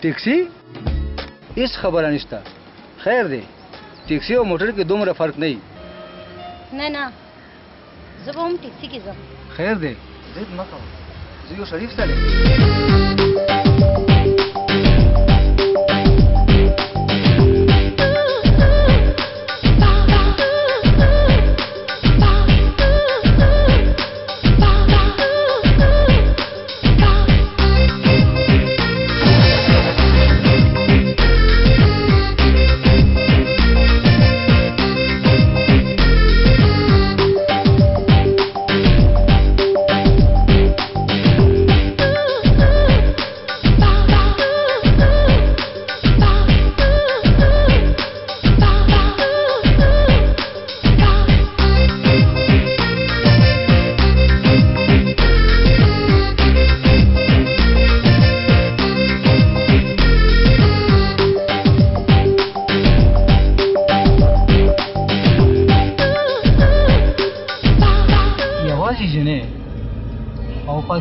ټیکسي هیڅ خبره نشته. خیر دی ټیکسي او موټر کې دومره فرق نه وي. نه زه به هم ټیکسي کې ځم. خیر دی ضد مه کوه، زه یو شریف سړی.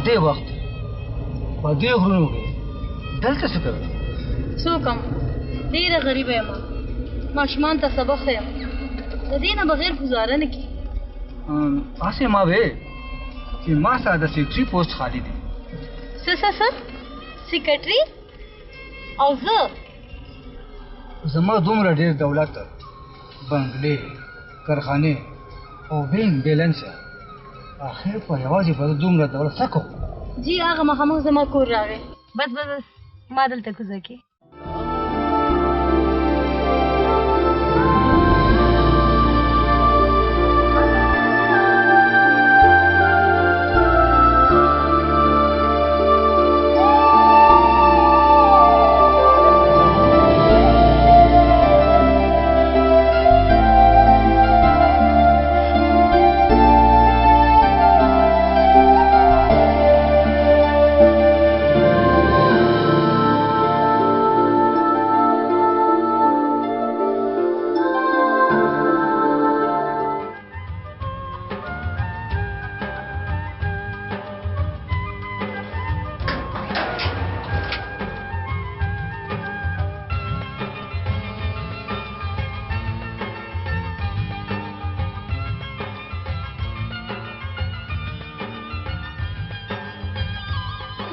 دې وخت په دې غرونو کې دلته څه کوي؟ څه وکړم؟ ډېره غریبه یم، ماشومان ته سبق ښیم، د دې نه بغیر ګزاره نه کېږي. هسې ما وې چې ما سره د سیکرټري پوسټ خالي دی. څه سیکرټري؟ او زما دومره ډېر دولت، بنګلې، کارخانې او بینک بیلنس، آخر په یوازې په دومره دولت څه کوو؟ جی هغه مخامخ زما کور راغی. بس ما دلته کوزه کې.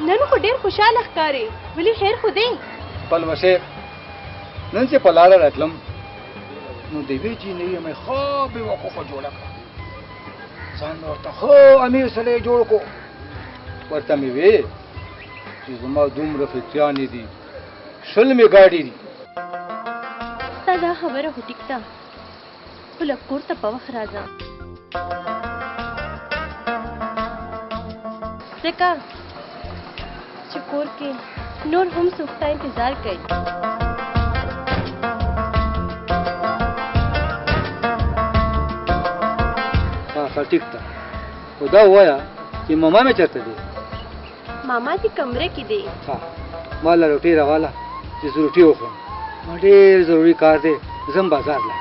نن خو ډېر خوشحاله ښکارې، ولې خیر خو دی؟ پلوشې نن چې په لاره راتلم نو د یوې جینۍ مې ښه بېوقوفه جوړه کړه. ځان مې ورته ښه امیر سړی جوړ کړو. ورته مې وې چې زما دومره فکریانې دي، 20 مې ګاډي دي. ستا دا خبره خو ټیک ده، خو لږ کور ته په وخت راځه. ځکه چې کور کې نور هم څوک ستا انتظار کوي. ښه ټیک ده، خو دا ووایه چې ماما مې چېرته دی؟ ماما دې کمره کې دی. ها ما له روټۍ راواله چې زه روټۍ وخورم. ما ډېر ضروري کار دی، ځم بازار له.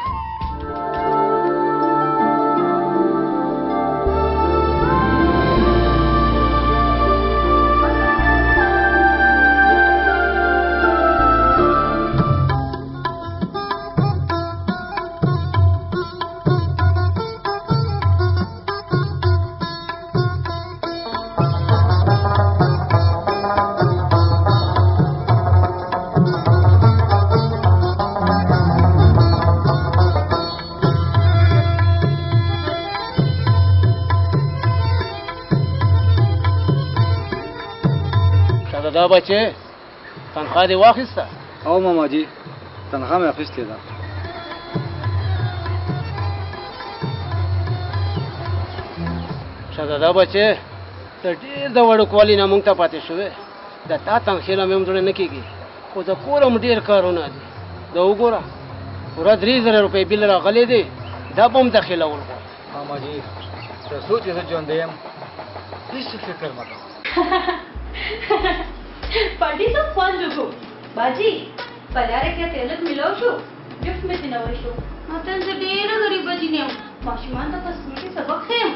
دا بچې تنخواه دې واخیسته؟ او ماما جي تنخواه مې اخیستې ده. شهزاده بچې ته ډېر د وړوکوالي نه موږ ته پاتې شوې. د تا تنخې له مې هم زړه نه کېږي، خو د کور هم ډېر کارونه دي. دا وګوره پوره 3000 روپۍ بل راغلی دی، دا به هم داخلول غواړي. ماما جي تر څو چې زه ژوندی یم هېڅ فکر مه کوه. पार्टी तो خوند وکړو باجی په لاره کې تلک ملو شو ګفت مې تنوي شو ماتن زه ډېره غریبه جنیم ماشومان ته تاسو سبق خیم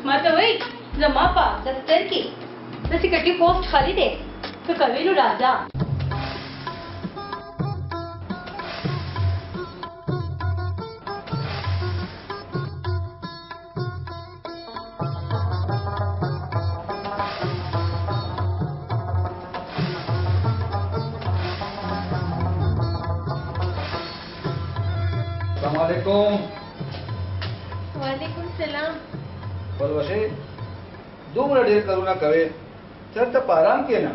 ماته وای زما په دفتر کې د سکرټري پوسټ خالی دی तो कवेलू राजा अस्सलामुअलैकुम। वालेकुम सलाम। पलवशे दोमरा ढेर करुणा कवे सर तब आराम के ना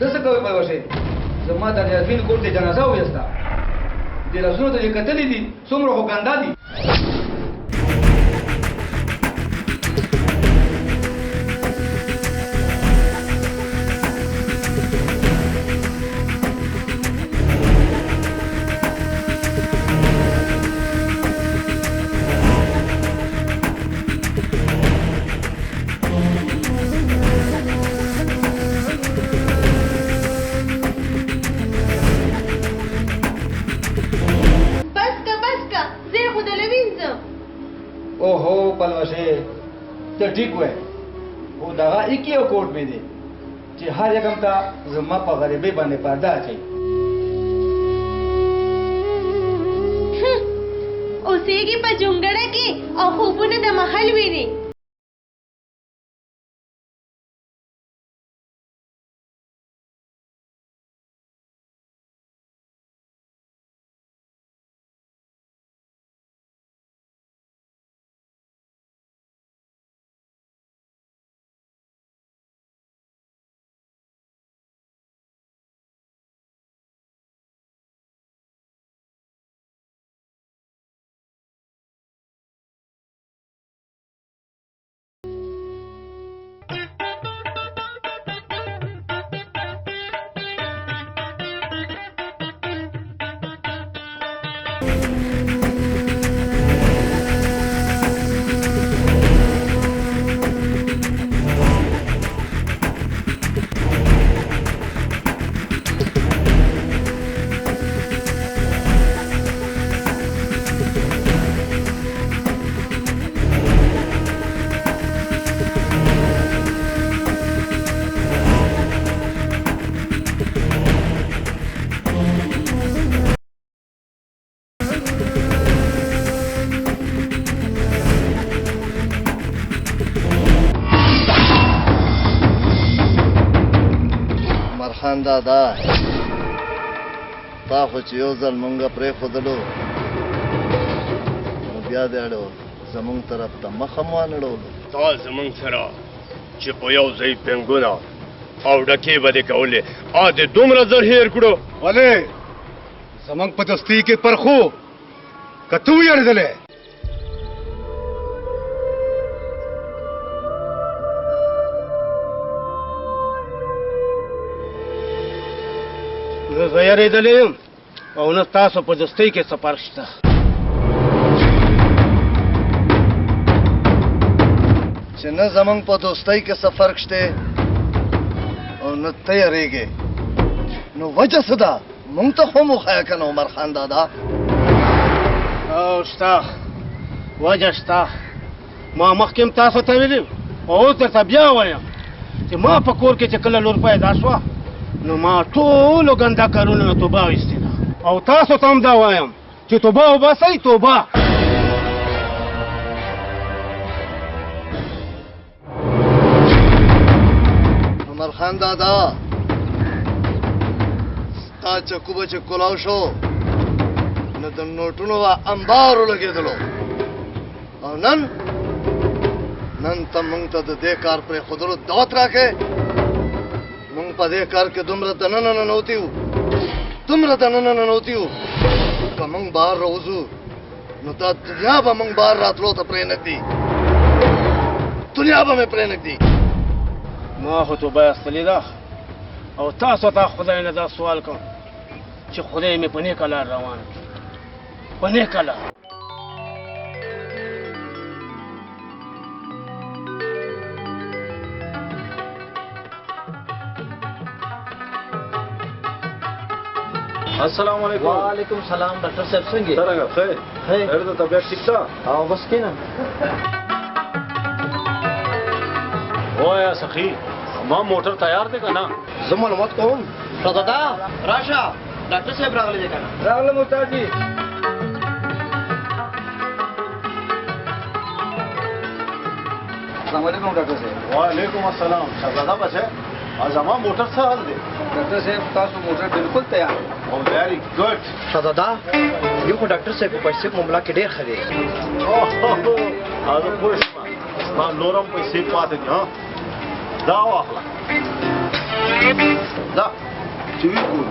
दस कवे पलवशे जमा दा यास्मीन कोर्टे जनाजा हो यस्ता दे रसुनो ते कतली दी सुमरो हो गंदा दी ओहो पलवशे तो ठीक हुए वो दगा एक ही कोर्ट में दे जे हर जगह ता जम्मा पर गरीबी बने पर्दा चाहिए उसे की पजुंगड़ा की और खूबू ने दमहल भी नहीं مرخان دادا تا خو چې یو ځل مونږه پرې خودلو نو بیا دې اړو زمونږ طرف ته مخه مو انړولو تا زمونږ سره چې په یو ځای پنګونه او ډکې به دې کولې ا دې دومره زر هېر کړو ولې زمنګ په دستی کې پرخو کتو یړدلې زه زیارېدلی یم او نه ستاسو په دوستۍ کې څه فرق شته چې نه زمونږ په دوستۍ کې څه فرق شته او نه ته یېرېږې نو وجه څه ده مونږ ته خو مو وښیه که نه عمر خان دادا او شته وجه شته ما مخکې هم تاسو ته ویلي او اوس درته بیا وایم چې ما په کور کې چې کله لور پیدا شوه نو ما ټولو ګنده کارونو نه توبه ویستې ده او تاسو ته هم دا وایم چې توبه وباسئ توبه عمر خان دادا ستا چکو به چې کولاو شو نو د نوټونو به انبار ولګېدلو او نن ته مونږ ته د دې کار پرې ښودلو دعوت راکې مونږ په دې کار کې دومره دننه ننوتي وو که مونږ بهر راوځو نو دا دنیا به مونږ بهر راتلو ته پرېنږدي دنیا به مې پرېنږدي ما خو توبه ایستلې ده او تاسو ته خدای نه دا سوال کوم چې خدای مې په نیکه لار روان کړي په نیکه لار अस्सलाम वालेकुम। वालेकुम सलाम डॉक्टर साहब څنګه څنګه خیر خیر ته طبيعت ٹھیک ده او بس کینه وایا سخی ما موټر تیار دی کنه زه معلومات کوم شهزاده راشه ډاکټر صاحب راغلی دی کنه راغلم استاد جی السلام علیکم ډاکټر صاحب وعلیکم السلام شهزاده بچه ازما موټر څه حال دی ډاکټر صاحب تاسو موټر بالکل تیار او ویری ګډ شهزاده یو کو ډاکټر صاحب په پیسې په معاملې کې ډېر خدي اوه دا پوه شوم ما نورم پیسې پاتې دي ها دا واخله دا چې وی ګور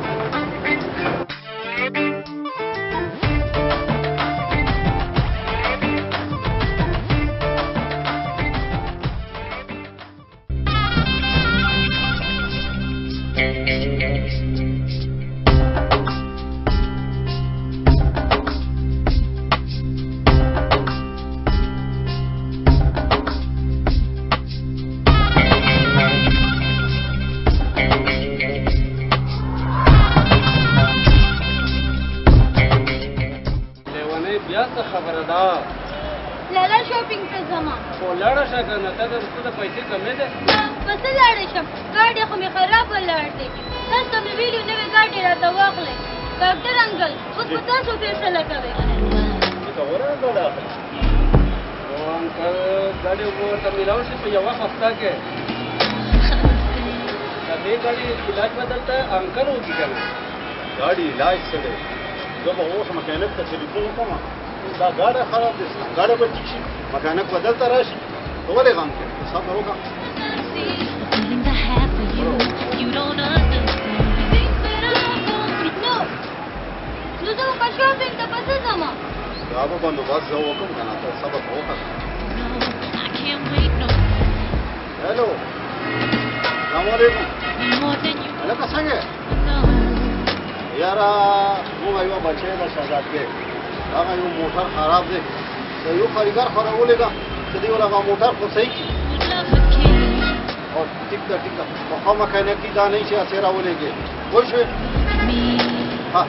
لاله شاپینګ ته ځما او لاړه شه کنه ته د پیسې کمې ده پس لاړې شم ګاډي خو مې خراب ولاړ دی تاسو ته مې ویلو نوې ګاډي راته واخلئ ډاکټر انکل اوس په تاسو فیصله کوئ او انکل ګاډي ورته میلاو شي په یوه هفته کې دا دې ګاډي علاج بدلته انکل وکړي کنه ګاډي علاج سره زه به اوس مکانیک ته ټلیفون وکړم دا ګاډه خراب دي ګاډه به ټیک شي مکانیک بدل ته راشي ولې غم کوي صبر وکړه نو زه په شاپینګ ته پس ځم دا به بندوبست زه وکړم کنه ته صبر وکړه هلو السلام علیکم هلکه څنګه یاره موږ یو بچی د شهزادګۍ هغه یو موټر خراب دی یو کاریګر خرابولېږه چې دی ول هغه موټر خو صحیح کړي او ټیک ده ټیک ده خو مکانیکي دا نه چې اسې راولېږي پوه شوې ها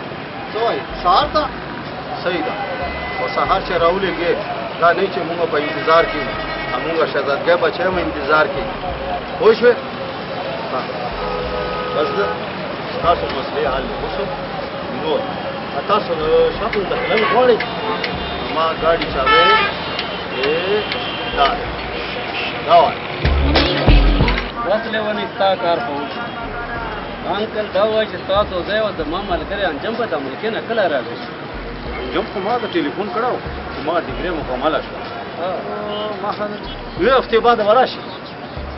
څه وایي سهار ته صحیح ده خو سهار چې راولېږي دا نه چې موږ په انتظار کې موږ شهزادګۍ بچی هم انتظار کې پوه شوې ها بس ده تاسو مسلې حل وشو نو تاسو شاپینګ ته تلل غواړئ ما ګاډي چاوي دا وایي بس لیونی ستا کار خو انکل دا وایي چې تاسو ځای او زما ملګری انجم به د ملکې نه کله راغی انجم خو ما ته ټلیفون کړو چې ما ډیګري مکمله شوه ما یو هفتې بعد به راشي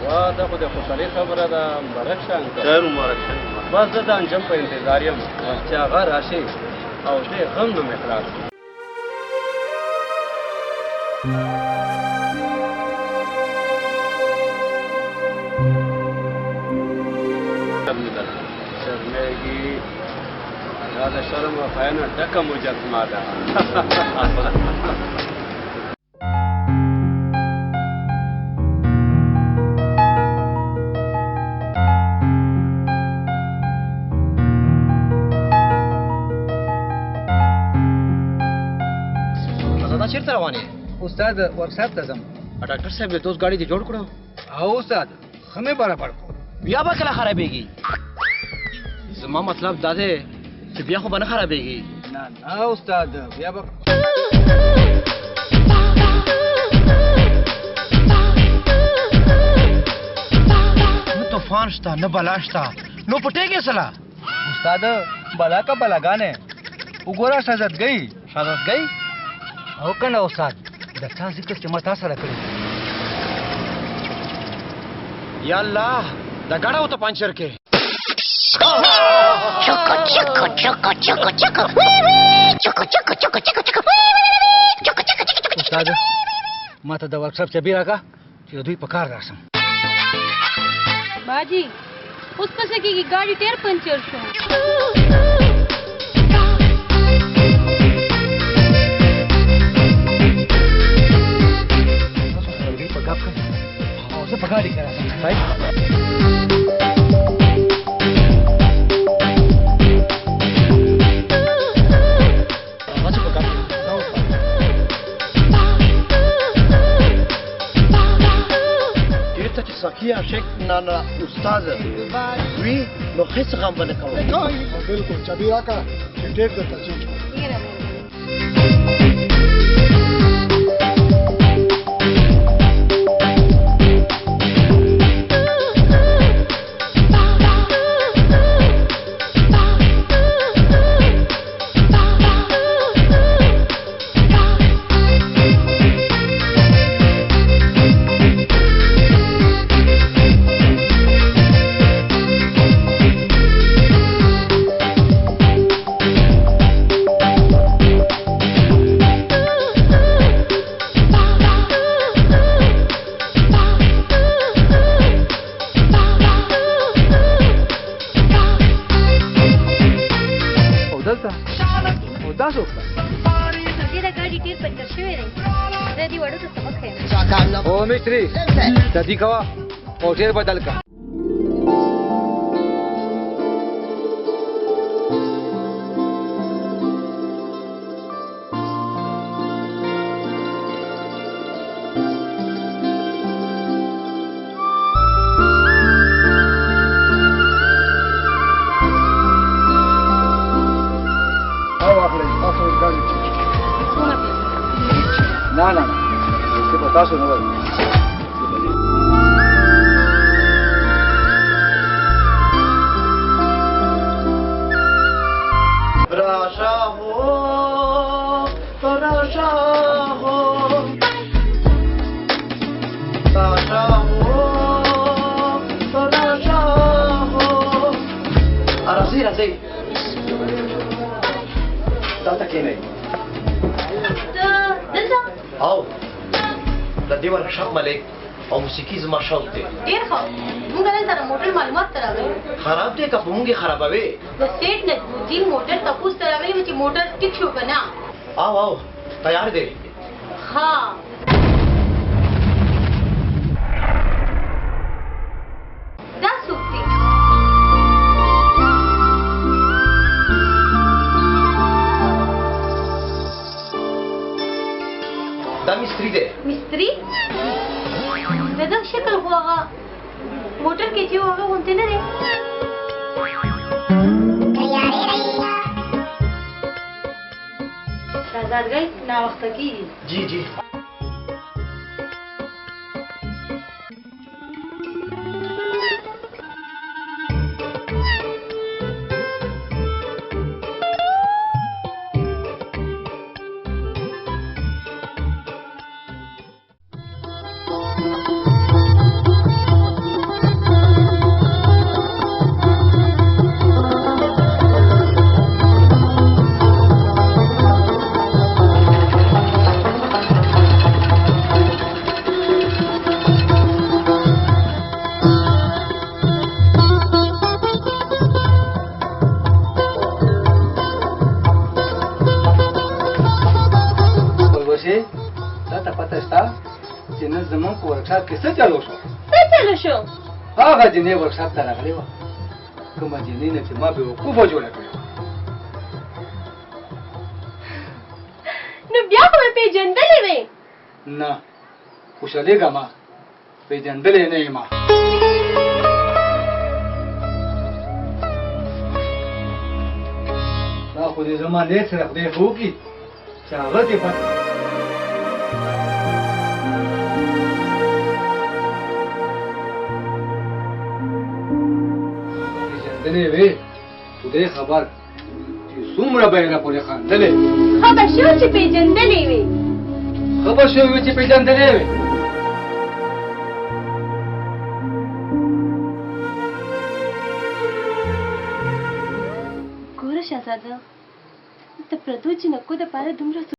وا دا خو د خوشحالۍ خبره ده مبارک شه انکل خیر مبارک شه بس زه د انجم په انتظار یم چې هغه راشي او دې غم نه مې خلاص شرمېږي دا د شرم او حیا نه ډکه مجسمه ده چیرته روانې استاد ورکشاپ ته ځم ډاکټر صاحب له دوست ګاډي دې جوړ کړو او استاد خمه برابر کو بیا به کله خرابېږي زما مطلب دا دی چې بیا خو به نه خرابېږي نه نه استاد بیا به نو طوفان شته نه بلا شته نو پټېږي سلا استاد بلا کا بلاګانې وګوره شهزادګۍ او کنه استاد د تا ذکر چې ما تاسو سره کړی یا الله دا ګاډه وته پنچر کې استاد ما ته د ورکشاپ چبي راکا چې دوی په کار راشم बाजी उस पसे की गाड़ी टेर पंचर शो गाड़ी करा भाई سخی عاشق نانا استاد وی نو هیڅ غم باندې کوم بالکل چبی راکا چې ټیک درته چینج کړم. ډیره ओ मिस्त्री जल्दी कवा होटल बदल का ना ना इसके बता सुनो भाई राशा हो राशा हो राशा हो राशा हो राजी राजी دلته کېنئ او د دې ورکشاپ مالک او موسیقي زما شوق دی ډېر ښه موږ دلته د موټر معلومات ته راغلي خراب دی که په موږ یې خرابوي د سیټ نجمالدین موټر تپوس ته راغلي وو چې موټر ټیک شو که نه او تیار دی ها دا څوک دی دا مستری دی مستری د ده شکل خو هغه موټر کې چې و هغه غوندې نه دی شهزادګۍ ناوخته کېږي جی جی ورکشاپ کې څه چالو شو هغه جنې ورکشاپ ته راغلې وه کومه جنې نه چې ما بېوقوفه جوړه کړې وه نو بیا خو مې پېژندلې وې نه خوشحالېږه ما پېژندلې نه یم دا خو دې زما نیت سره خدای ښه وکړي چې هغه دې پاتې پېژندلې وې خدای خبر چې څومره به یې راپورې خندلې خبر شو چې پېژندلې وې خبر شوی چې پېژندلې وې ګوره شهزاده د پردو جنکو دپاره دومره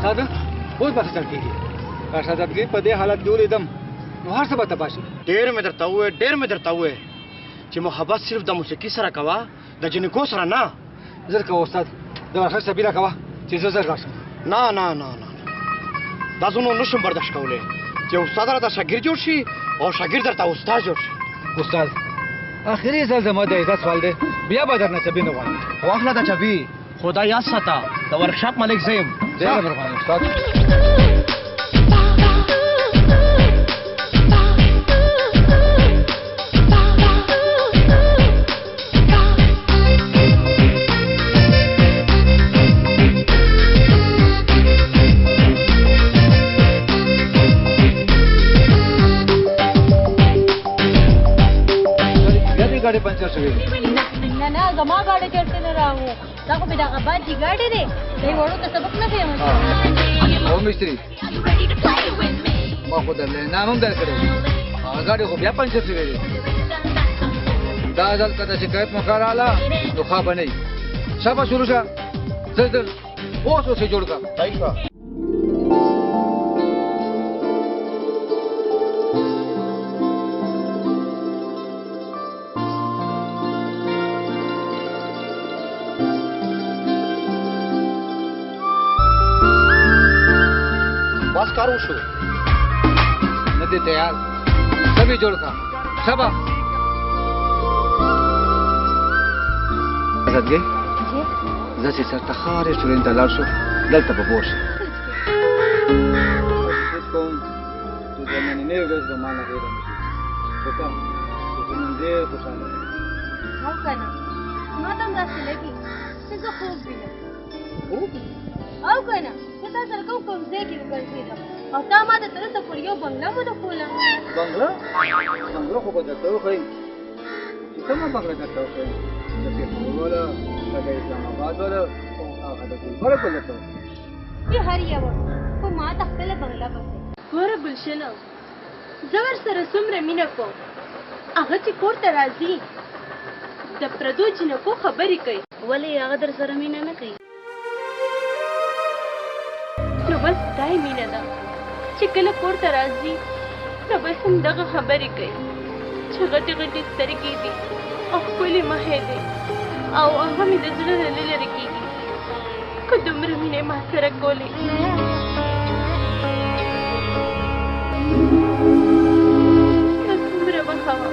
استاد اوس به څه کېږي که شهزادګۍ په دې حالت کې ولیدم نو هر څه به تباه شي. ډېر مې درته ووې چې محبت صرف د موسیقي سره کوه د جنکو سره نه. زر کوه استاد د ورخه سبیره کوه چې زه زر راشم. نه نه نه نه دا زه نو نشم برداشت کولی چې استاد راته شاګرد جوړ شي او شاګرد درته استاد جوړ شي. استاد اخري ځل زما د عزت سوال دی بیا به درنه چبي نه غواړم. واخله د چبي خدا یاد ساته د ورکشاپ ملک زیم. ډېره مهرباني استاد. गाड़ी पंचर شوې نه زما ګاډی چرته نه راغو دا خو به دغه باندې ګاډی دی دی وړو ته سبق نه کوي او مستری ما خو درلې نام هم درکړو ګاډی خو بیا پنچر شوې دا ځل کته شکایت مخاراله نو ښه بنئ شابه شروع شه زلزل اوس اوسې جوړ کا صحیح बस करो शो नदी तैयार सभी जोड़ का शबा आजाद गई जैसे सर तखारे स्टूडेंट दलाल शो दलता बबोश इसको तो जमाने में उधर जमाना है तो क्या तो मंजे खुशाल है हाउ करना मातम रास्ते लगी किसको खूब भी खूब او کنه ته تاسو کوم ځای کې وګرځیدم او تا ما ته تر څو پر یو بنگلا مو ته کوله بنگلا خو به درته وخی چې کومه بنگلا درته وخی د پیښور ولا د اسلام آباد ولا او هغه د ګلبره په لټو چې هر یو خو ما ته خپل بنگلا پسې ګوره ګلشنه زور سره څومره مینه کوم هغه چې کور ته راځي د پردو جنکو خبرې کوي ولې هغه در سره مینه نه کوي نو بس دای مینه ده چې کله کور ته راځي نو بس همدغه خبرې کوي چې غټې غټې سترګې دي او ښکلې مخې دی او هغه مې د زړه نه لرې کېږي که دومره مینه ما سره کولې نو څومره به ښه وه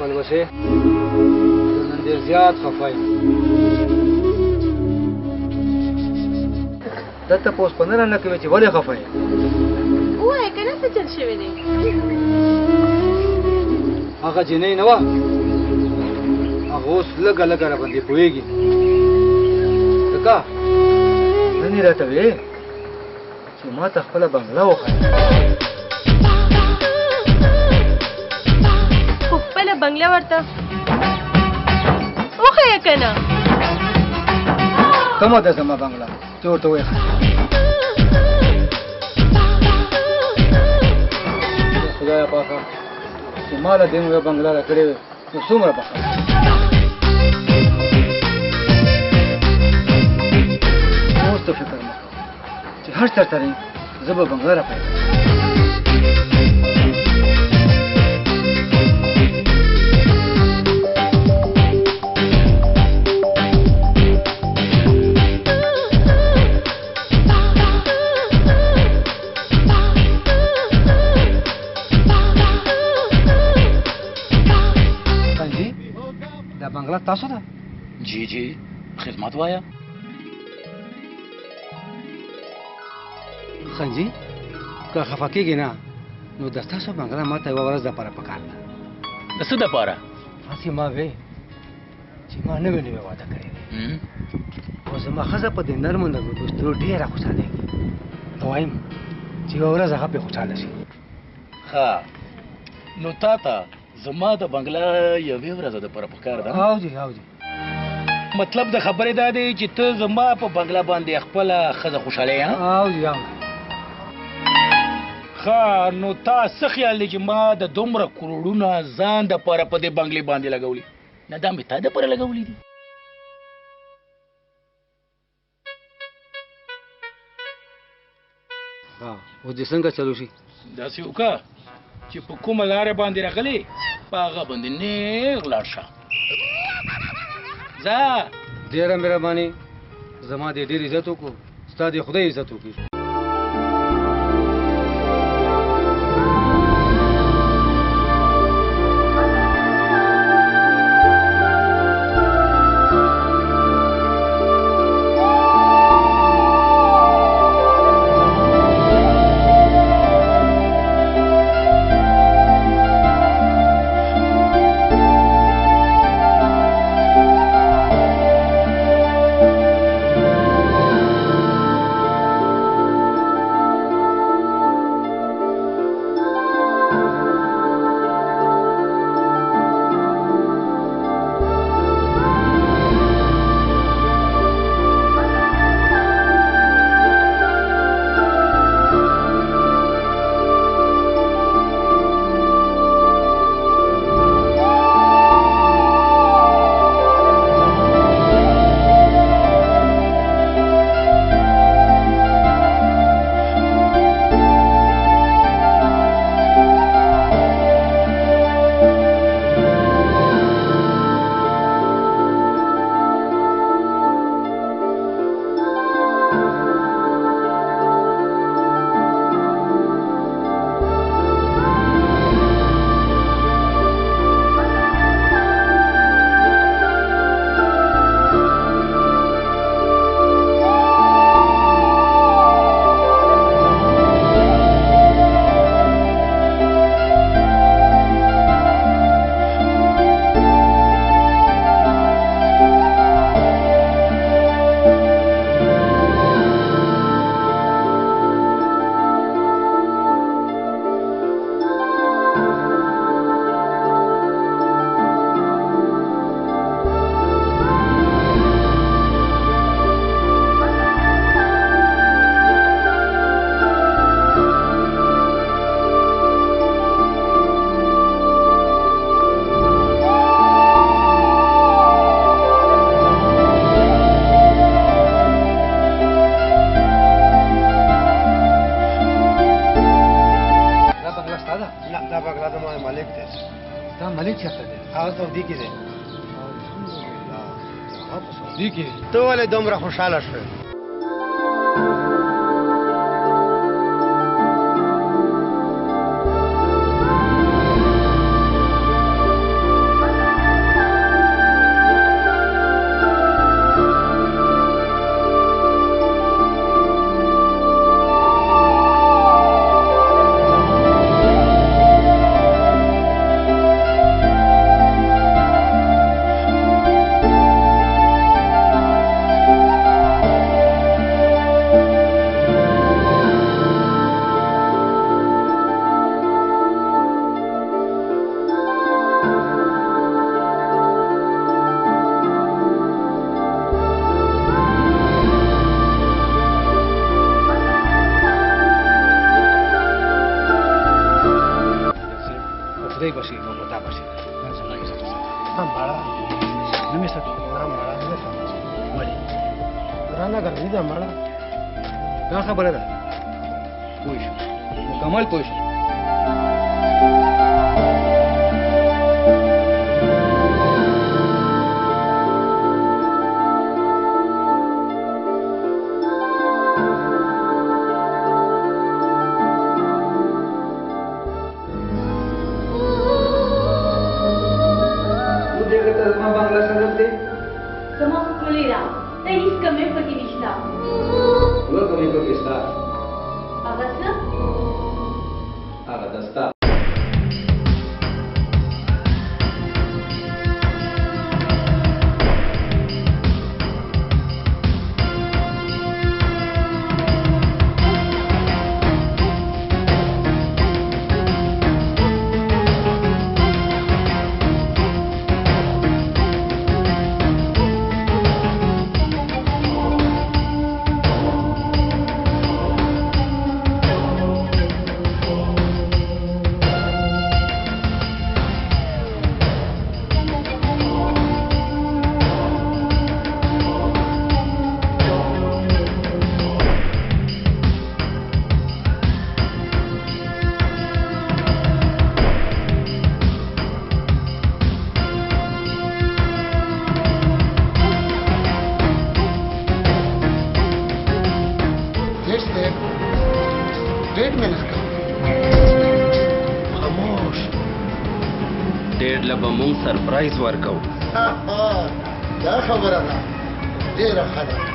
پلوشه نن ډېر زیات خفای دته پوس پنره نه کوي چې ولې خفای وایه که نه څه چل شوی دی هغه جنۍ نه وه هغه اوس لږه لږه راباندې پوهېږي ځکه نن یې راته وې چې ما ته خپله بنګله وښایه بنگله ورته وښیه که نه کومه ده زما بنګله چې ورته وښایه خدایه پاکه چې ما له دې یوه بنګله راکړې وې نو څومره به ښه اوس ته فکر مه کوه چې هر چېرته یې زه به بنګله را پیدا بنگله تاسو ده؟ जी जी खिदमत वाया خنجي که خفه کېږي نه نو د تاسو بنګله ما ته یوه ورځ دپاره پکار ده د څه دپاره هسې ما وې چې ما نوې نوې واده کړې دی او زما ښځه په دې نرمو نرمو بسترو ډېره خوشحالېږي نو وایم چې یوه ورځ هغه پرې خوشحاله شي ښه نو تا ته زما د بنگلا یوې ورځې دپاره پکار ده او جی او جی مطلب د خبرې دا دی چې ته زما په بنگلا باندې خپله ښځه خوشحاله یې او جی او ښه نو تا څه خیال دی چې ما د دومره کروړونه ځان دپاره په دې بنګلې باندې لګولي نه دا مې تا دپاره لګولي دي اوس دې څنګه چلو شي داسې وکړه چې په کومه لاره باندې راغلی په هغه باندې نیغ لاړ شه ځه ډېره مهرباني زما دې ډېر عزت وکړو ستا دې خدای عزت وکړي ته ولې دومره خوشحاله شوې خدای بشي نو متا بشي هم بالا نمې ساتي نام بالا نمې ساتي وړي رانا ګرځي دا مړه دا خبره ده پوه شو مکمل پوه شو له به مونږ سرپرایز ورکو. دا خبره ده ډېره ښه ده.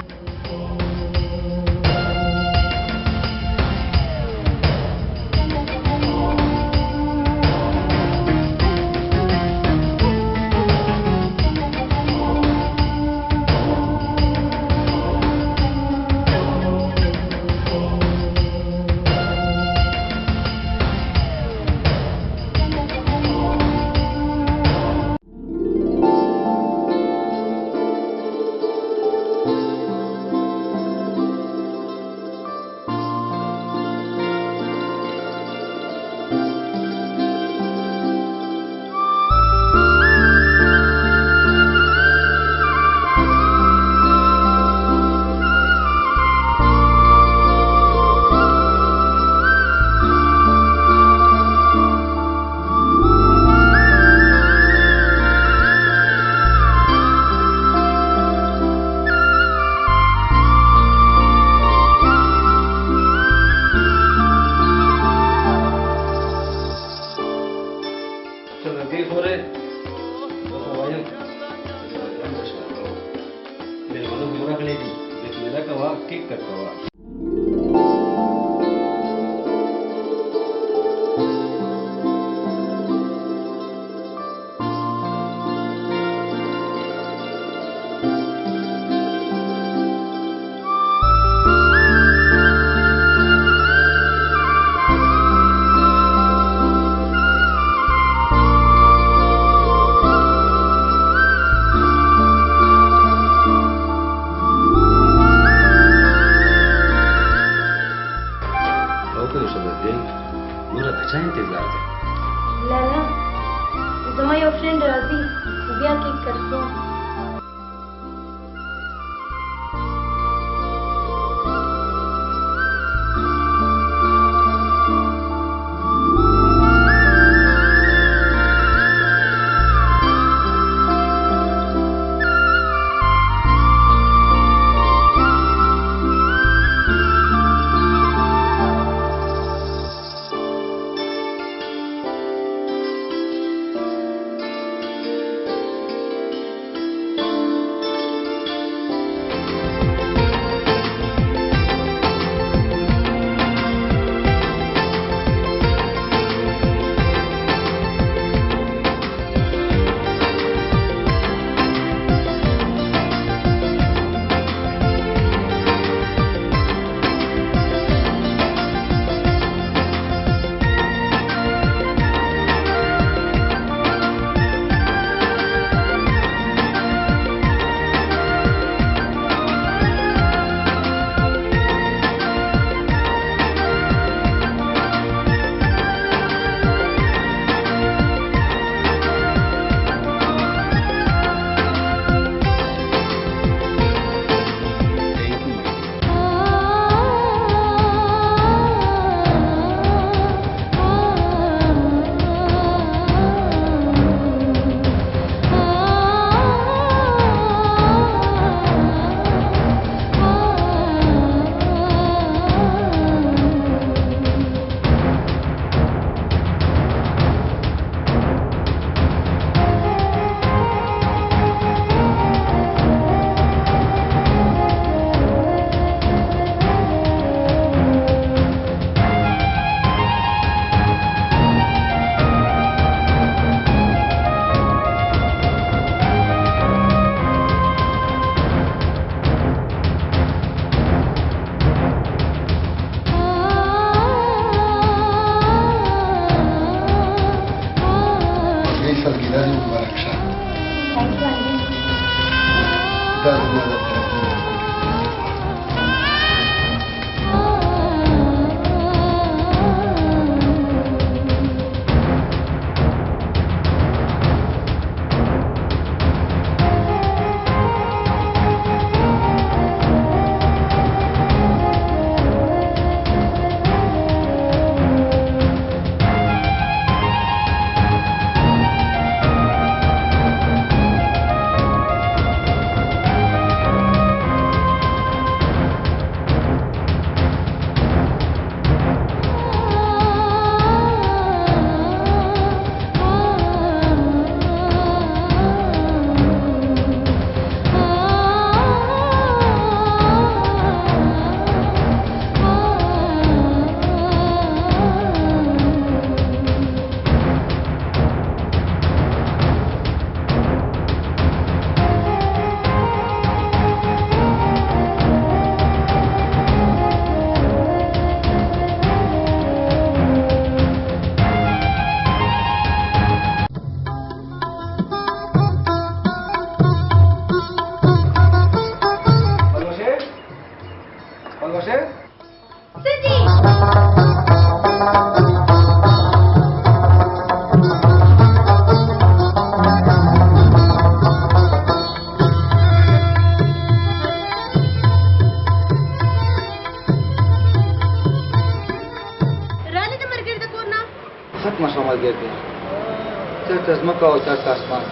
چرته ځمکه او چرته اسمان.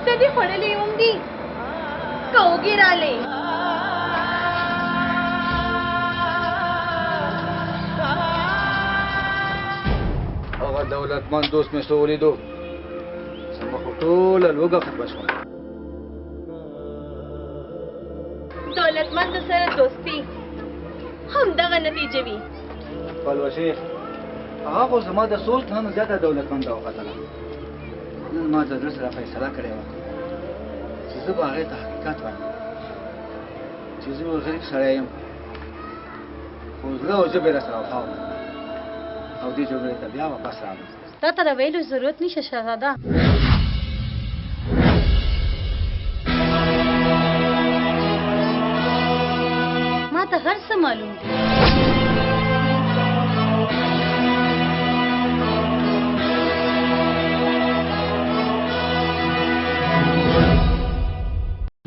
څه دې خوړلې هم دي که اوږې رالې هغه دولتمند دوست مې څه ولیدو زما خو ټوله لوږه ختمه شوه. دولتمند سره دوستي همدغه نتیجه وي. پلوشې هغه خو زما د سوچ نه هم زیاته دولتمنده وختله. نن ما د زړه سره فیصله کړې وه چې زه به هغې ته حقیقت وایم چې زه یو غریب سړی یم خو زړه او ژبې راسره وفا وکړه او دې جګړې ته بیا واپس راغلم. تا ته د ویلو ضرورت نشته شهزاده. ما ته هر څه معلوم دي.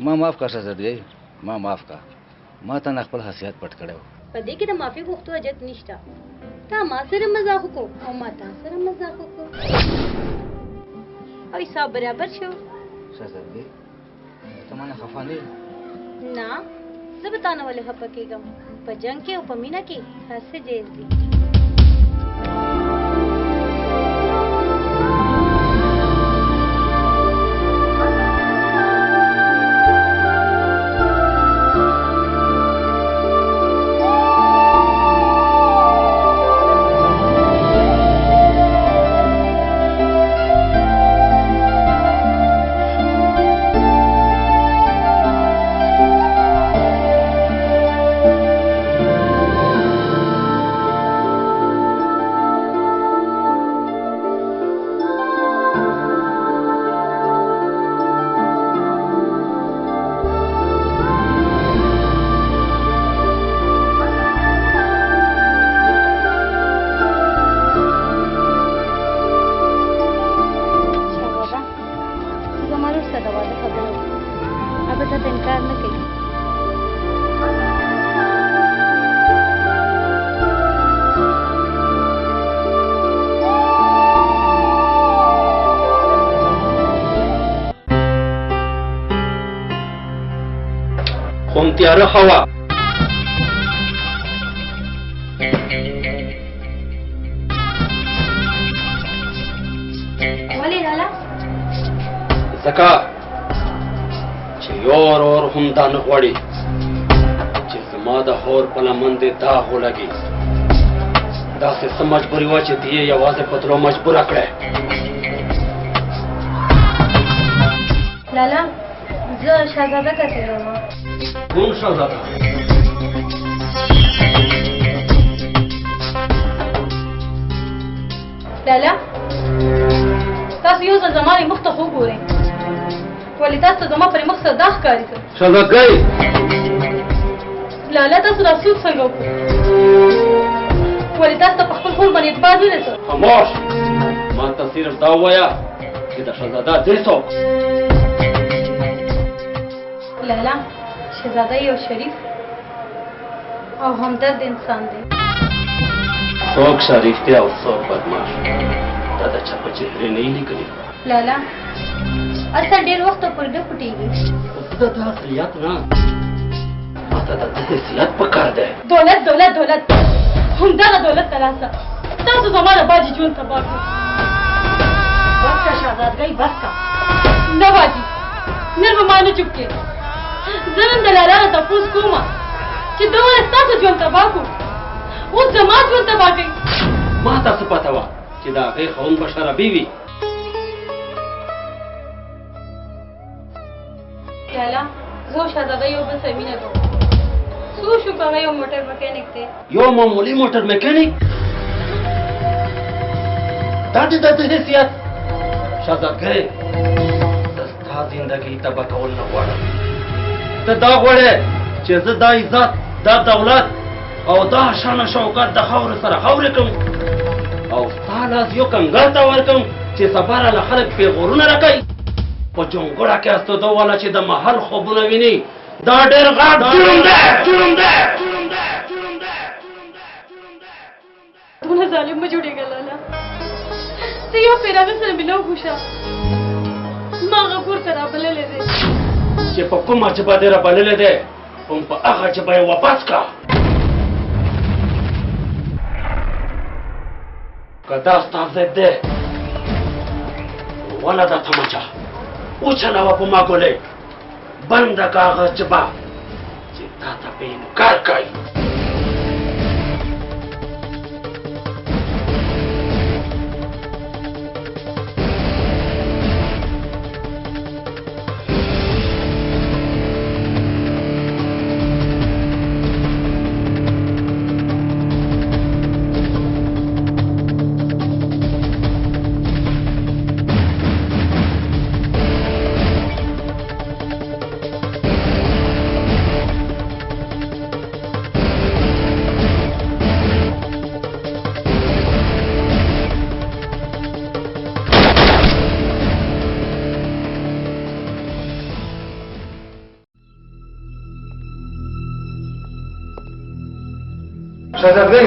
ما معاف کا شهزادګۍ ما معاف کا ما ته نه خپل حیثیت پټ کړی و. په دې کې د معافي غوښتو حاجت نشته. تا ما سره مزاح وکړو او ما تا سره مزاح وکړو او حساب برابر شو. شهزادګۍ ته مانه خفه نه یې؟ نه زه به تا نه ولې خفه کېږم. په جنګ کې او په مینه کې هر څه جایز دي. تیاره هوا ولې لالا ځکه چې یو ورور هم دا نه غواړي چې زما د هور په لمن دې داغ ولګي. داسې څه مجبوري وه چې دې یوازې په تلو مجبوره کړی. لالا زه شهزاده ته تلم. کوم شهزاده؟ لالا تاسو یو ځل زما مخ ته خو ګورئ ولې تاسو زما پر مخ څه داغ ښکاري کړ. شهزادګۍ لالا تاسو دا سود څنګه وکړو ولې تاسو ته په خپل خور باندې اعتبار نه دی. خاموش ما ته صرف دا ووایه چې د شهزاده دې څوک. لالا شهزاده یو شریف او همدرد انسان دی. څوک شریف دی او څوک بدماش دا د چا په چهرې نه یې لیکلي. لالا اصل ډېر وخت پورې نه پټېږي. دا د اصلیت نه ما ته د ده حیثیت پکار دی. دولت دولت دولت همدغه دولت ته راسه. تاسو زما د باجي ژوند تباه کړو. بس که شهزادګۍ بس که. نه باجي نن به ما نه چوپ کړې. زه نن د لالا نه تپوس کومه چې ده ولې ستاسو ژوند تباه کړو اوس زما ژوند تباه کوي. ما ته څه پته وه چې د هغې خاوند به شرابي وي. لالا زه او شهزاده یو بل سره مینه کوو. څو شو که هغه یو موټر مکینیک دی. یو معمولي موټر میکانیک دا د ده حیثیت. شهزادګۍ زه ستا زندګۍ تباه کول نه غواړم. ته دا غواړې چې زه دا عزت دا دولت او دا شان شوکت د خاورو سره خاورې کړم او ستا لاس یو کنګل ته ورکړم چې سبا راله خلک پیغورونه راکوي. په جونګړه کې استودو والا چې د محل خوبونه ویني دا ډېر غټ جرم دی. دونه ظالم مه جوړېږه لالا ته یو پېر هغه سره مې نه وګوشه ما هغه کور ته رابللی دی چې په کومه ژبه دې رابللی دی هم په هغه ژبه یې واپس کړه که دا ستا ضد دی وله دا تمچه وچلوه په ما ګولۍ بنده که هغه ژبه چې تا ته په انکار کوي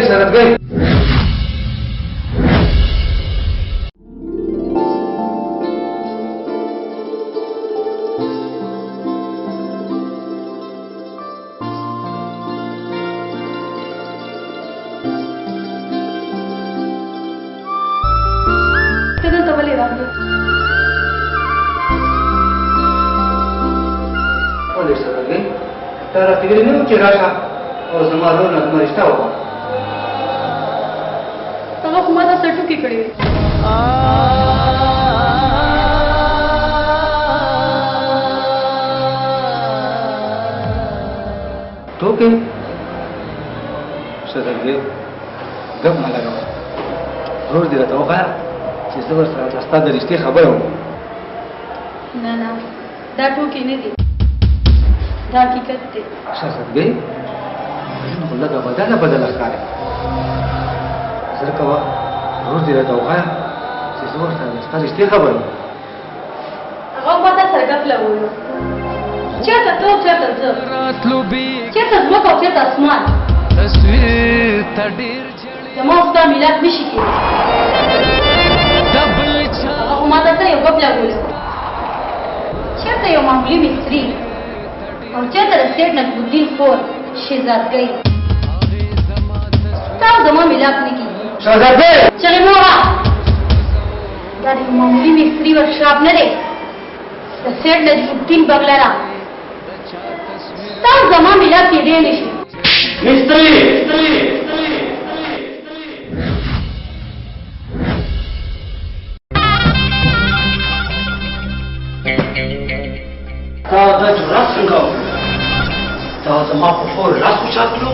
शरद गई तारा तिगरी नहीं उच्च राशा और समारोह न तुम्हारा रिश्ता होगा هغه خو ما دا سره ټوکې کړې وې ټوکې شرګې ګم نه لګاوه ورور دې راته وښایه چې زه ورسره ستا د رښتې خبره وم نه نه دا ټوکې نه دي دا حقیقت دی شرګې خو لږه بدله ښکاري زر کوه ورور دې راته وښایه چې زه ورسره ستا رښتې خبره وم هغه ما تا سره ګپ لګولو چېرته ته او چېرته زه چېرته ځمکه او چېرته اسمان زما او ستا میلاد نشي کېدی هغه خو ما تا سره یو ګپ لګولو چېرته یو معمولي مستري او چېرته د سیټ نجمالدین خور شهزادګۍ ستا او زما میلاد نه کېږي شهزادګۍ چغې مه وهه دا د یو معمولي مستري ورشاپ نه دی د سیټ نجمالدین بغلره ستا او زما میلاد کېدی نه شي مستری تا دا جرأت څنګه وکړ تا زما په خور لاس اوچت کړو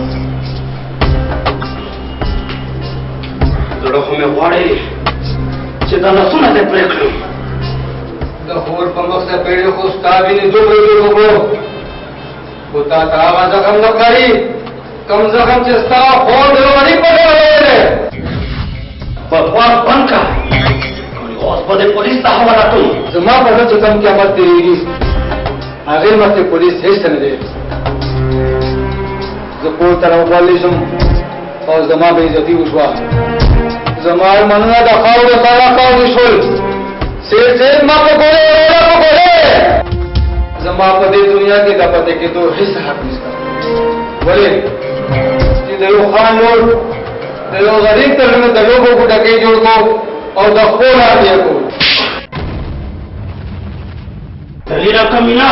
زړه خو مې غواړي چې دا لاسونه دې پرې کړم د خور په مخ ته پیړې خو ستا وینې دومره جوړ وکړو خو تا ته هغه زخم نه ښکاري کوم زخم چې ستا خور د رواني پټې وهلی دی بکواس بند کړه اوس به دې پولیس ته حواله کړم زما په زړه چې کوم قیامت تېرېږي هغې مخکې پولیس هېڅ څه نه دی زه کور ته راوبللی شم او زما بې عزتي وشوه زما ارمانونه د خاورو سره خاورې شول سیر ما په ګولې وروړه په ګولې زما په دې دنیا کې د پاتې کېدو هېڅ حق نشته ولې چې د یو خان لور د یو غریب تر زړه د لوبو ګوډکۍ جوړ کړو او د خور عادیه کړو دلیرا کمینا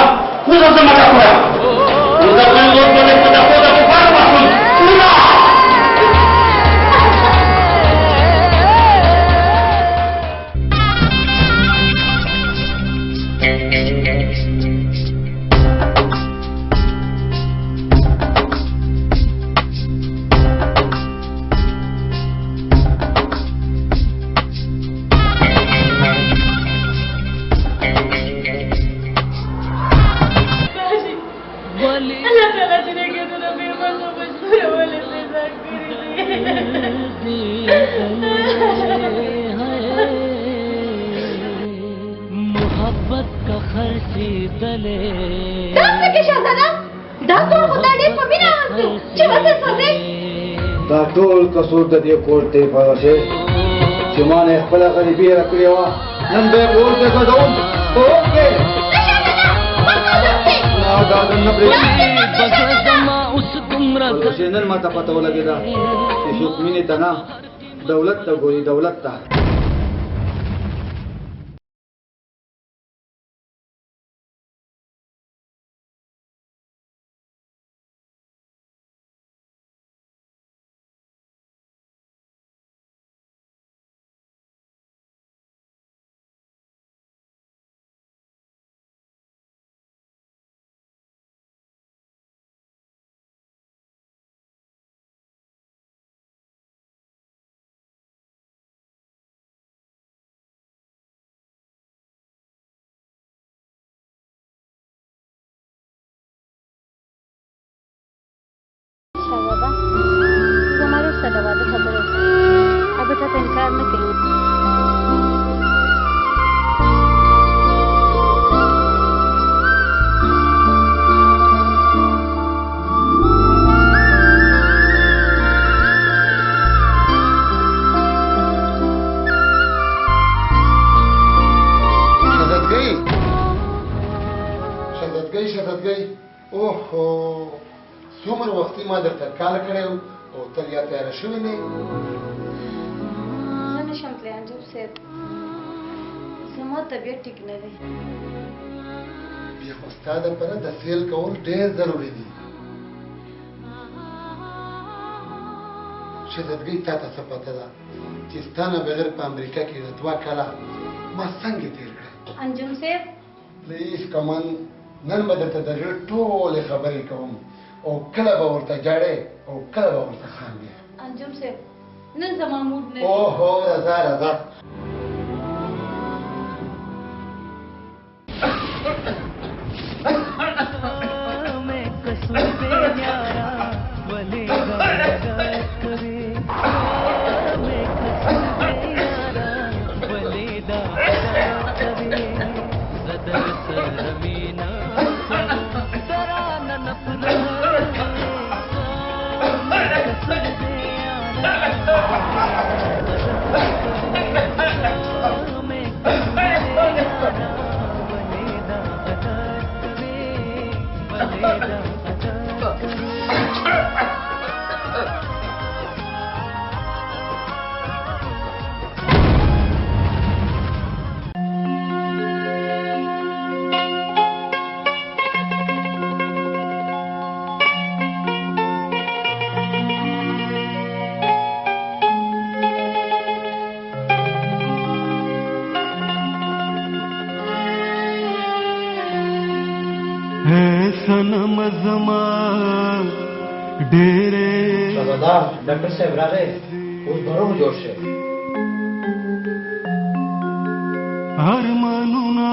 پورا زمانا پورا پورا کن لوگ بولے پتا پورا کو بار پاسن پورا دا ټول قصور د دې کور ته پاشه چې ما نه خپل غریبي راکړې و نن به کور ته ګډوم اوکې نا دا نه پرې اوس دومره چې نن ما ته پته ولګېده چې څوک مینې ته نه دولت ته ګوري دولت ته شهزاده زما وروسته د واده خبرې هغه تا ته انکار نه کوي شهزادګۍ اوهو څومره وختي ما درته کار کړی او ته یا تیاره شوې نه زه نشم تللی انجم صاحب زما طبیعت ټیک نه دی بیا خو ستا دپاره د سیل کول ډېر ضروري دي شهزادګۍ تا ته څه پته ده چې ستا نه بغیر په امریکا کې د 2 کاله ما څنګه تېر کړی انجم صاحب پلیز کمن نن به درته د زړه ټولې خبرې کوم او کله به ورته جاړې او کله به ورته خاندې انجم صاحب نن زما موډ نه اوهو راځه راځه सनम जमा डेरे डॉक्टर साहब रागे उस भरो जोर से हर मनुना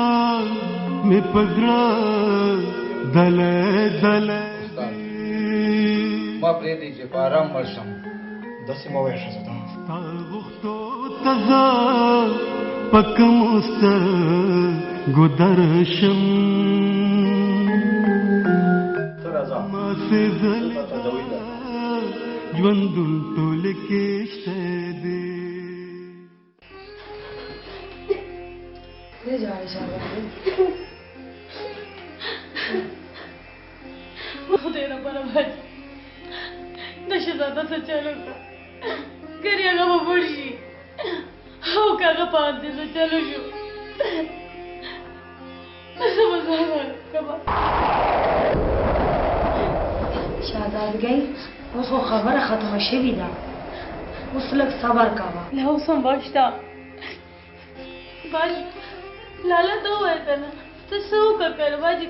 में पजरा दले दले मां प्रिय दीजिए आराम वर्षम दसी मोवे शहजादा तागुतो तजा पक मुस्त गुदरशम ژوندون ټول کې شته دي نه جاړې شهزاده خدای را برابر د شهزاده څه چلو ګر یې هغه مړ شي او که هغه پاتې څه چلو شو څه به ځان کبه شهزادګۍ اوس خو خبره ختمه شوې ده اوس لږ صبر کوه لا اوس هم باشته باج لالا ته ووایه که نه ته څه وکړه که نه باجي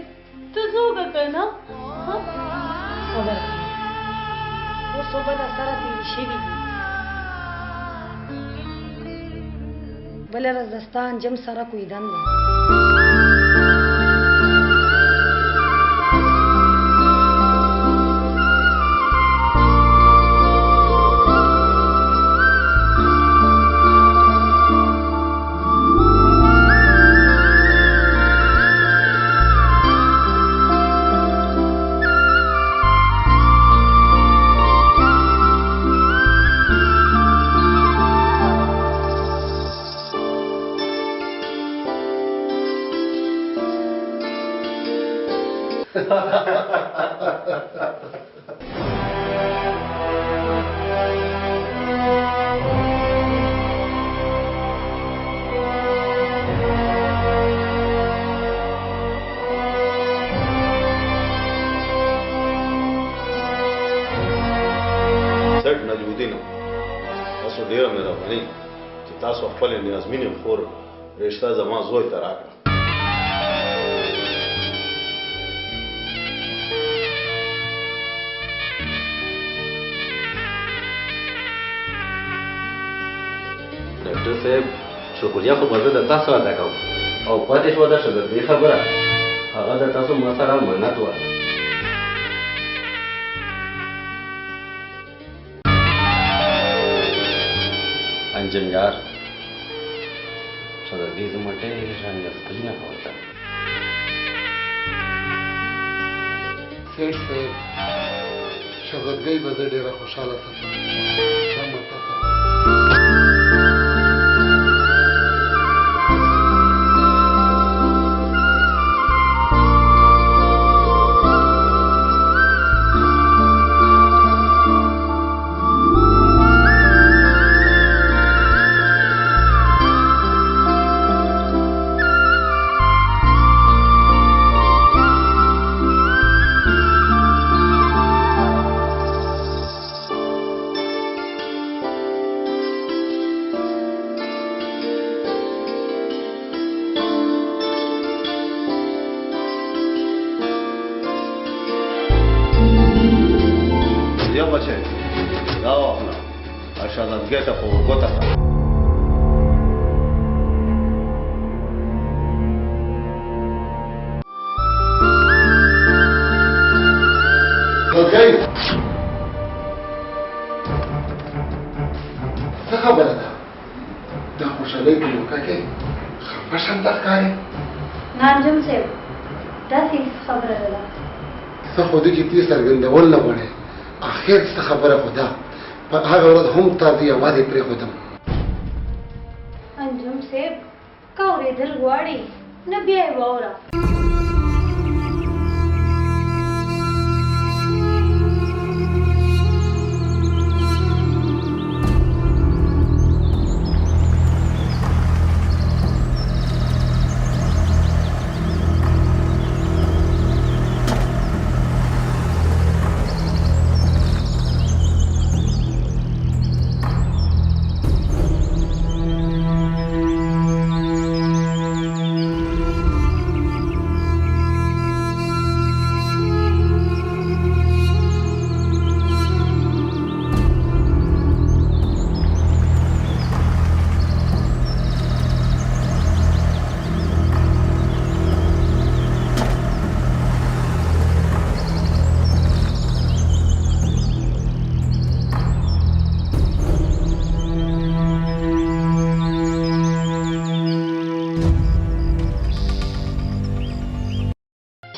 ته څه وکړه که نه صبر کوه اوس خو به در سره تېرې شوي دي بله ورځ د ستا انجم سره کویدن ده सेठ नजमुद्दीन تاسو ډیره مهرباني چې تاسو خپل نیازمین خور رشتہ زما زوی ته راکړه. ډاکټر صاحب شکریہ خو به زه د تاسو ادا کوم او پاتې شوه د شګردۍ خبره هغه د تاسو ما سره منت وه. انجم یار شګردۍ زما ډېره نیازمینه خور ده. سیټ صاحب شګردۍ به زه ډېره خوشحاله ساتم. دا ماته یا بچه دا واخله شهزادګۍ ته په ورګوته کړه. شهزادګۍ څه خبره ده؟ دا خوشحالۍ په موقع کې خفه شانته ښکارې. نانجم صاحب داسې خبره ده څه خو دې چې تی څرګندول نه غواړې اخر څه خبره خو ده په هغه ورځ هم تا دې یوازې پرېښودم. انجم صاحب که اورېدل غواړې نه بیا یې واوره.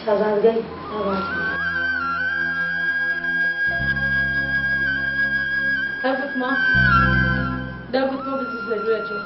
شهزادګۍ دا ګوتما به زه ضرور اچوم.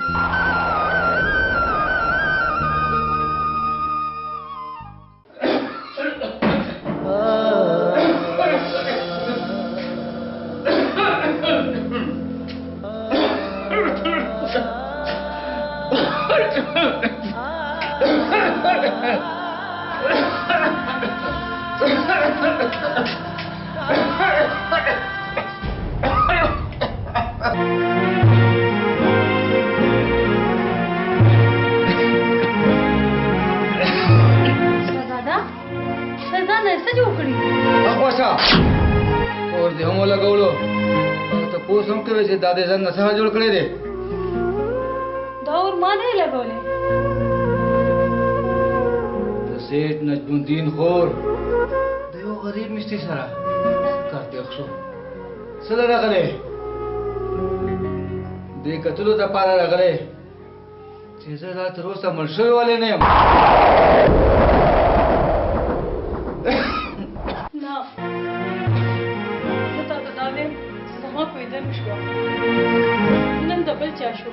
اور دې هم ولګولو ته پوه هم کوي چې دا دې ځان نه څنګه جوړ کړی دی. دا اور ما نه لګولې. د سیټ نجم الدین خور د یو غریب مستي سره کار تېښ شو. څه له راغلی دې کتلو دپاره راغلی چې زه لا تر اوسه مړ شوی ولې نه یم. نن د بل چا شو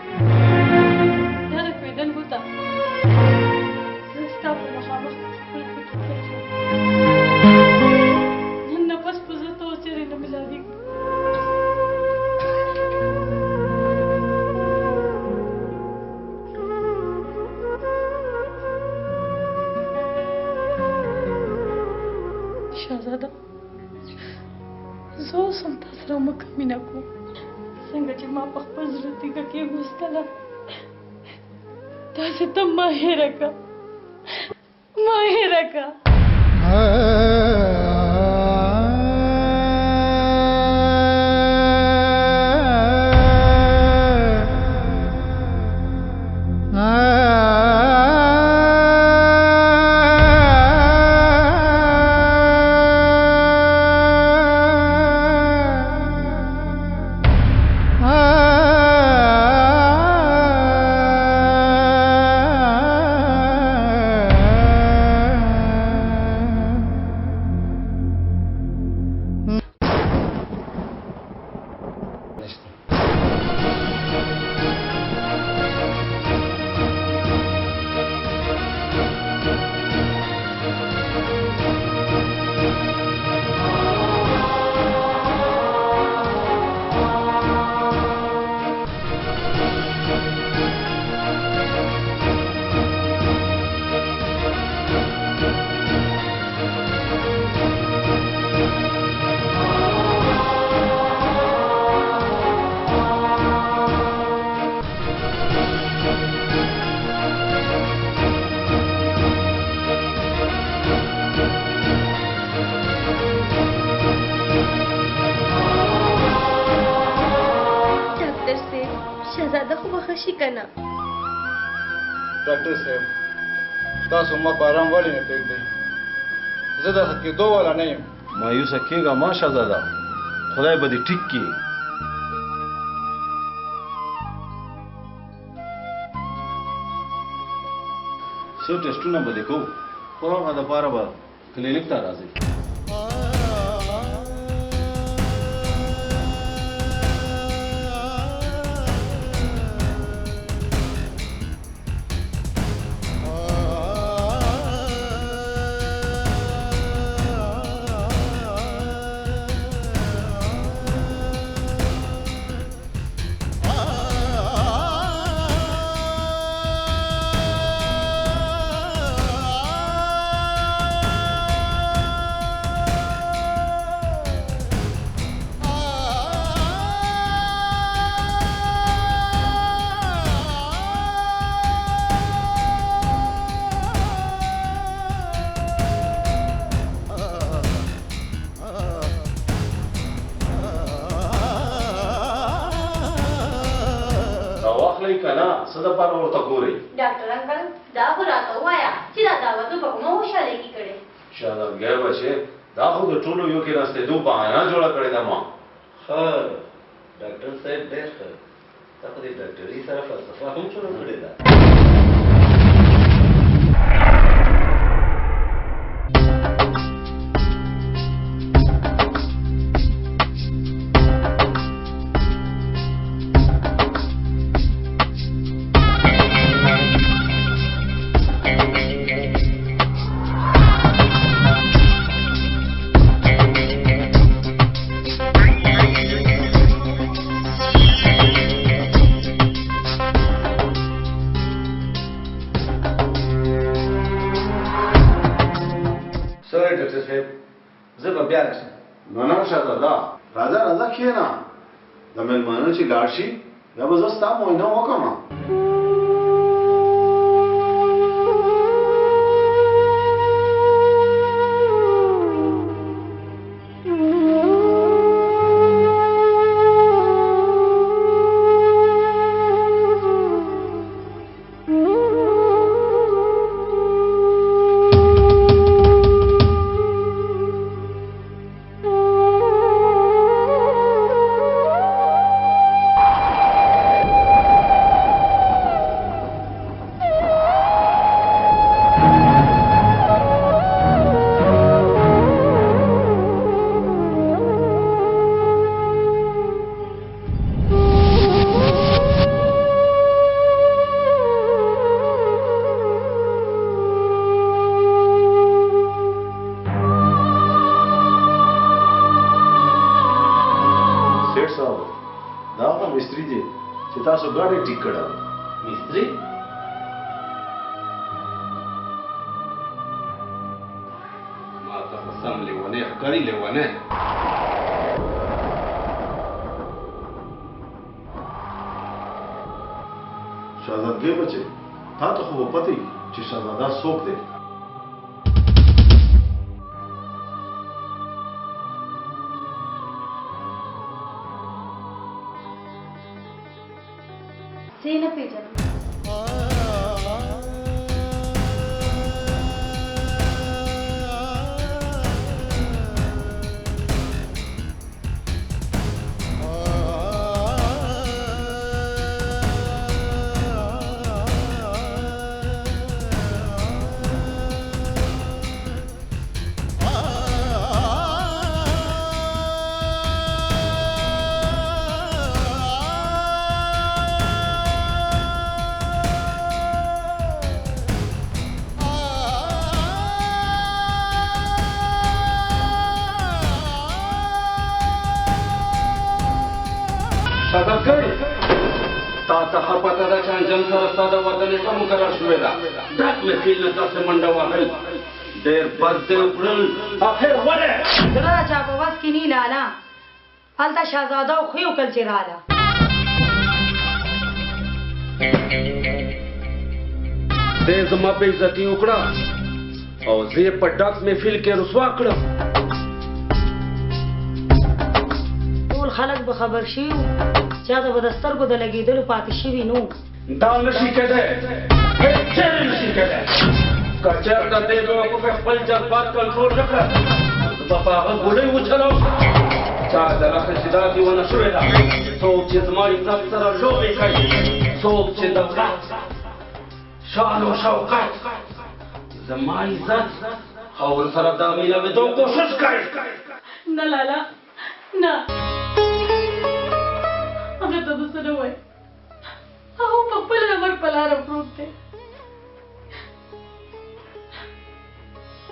دا د کویدن ګوته زه ستا په مخامخ خپل پټ کړی شوم. نن نفس شهزاده زه اوس هم تا سره مکه مینه کوم څنګه چې ما په خپل زړه تیږه کېږدله داسې ته ما هېره کړه ما هېره کړه ډاکټر صاحب تاسو ما په آرام ولې نه پرېږدئ زه د ښه کېدو والا نه یم مایوسه کېږه ما شهزاده خدای به دې ټیک کړي څو ټسټونه به دې کوو خو هغه دپاره به کلینیک ته راځئ څه دپاره ورته ګورئ ډاکټر انکل دا خو راته ووایه چې دا دعوتو په کومه خوشحالۍ کړې شهزادګۍ بچې دا خو د ټولو یو کېناستېدو بهانه جوړه کړې ده ما ښه ډاکټر صاحب ډېر ښه تا خو د ډاکټري سره فلسفه هم جوړه کړې ده کښېنه د مېلمانه چې لاړ شي بیا به زه ستا معاینه وکړم मिस्त्री जी چې تاسو ګاډي ټیک کړه मिस्त्री ما ته सम लेवाने करी लेवाने शहजादगे बचे था तो खो पति कि शहजादा सोख दे सीन पे चलो हल्ता शहजादा खुयो कल चिराला देज मा बेइज्जती उकड़ा और जे पटक में फिल के रुसवा कड़ा टोल खलक बखबर शिव ज्यादा बदस्तर को दलगी दिल पाती शिवी नु दाल नशी के दे चेर नशी के दे कचर का दे दो को पल जज्बात कंट्रोल रखा बाबा बोले उछलो चार दरा खिदा की वन शुवेदा सोच जिस्मानी तस्तर लो बेkai सोच दौलत शान और शौकत जमाई इज्जत और सरदा मिला में दो कोशिश कर न लाला ना हमें तो दूसरे हुए आओ पप्पल नंबर पला रखते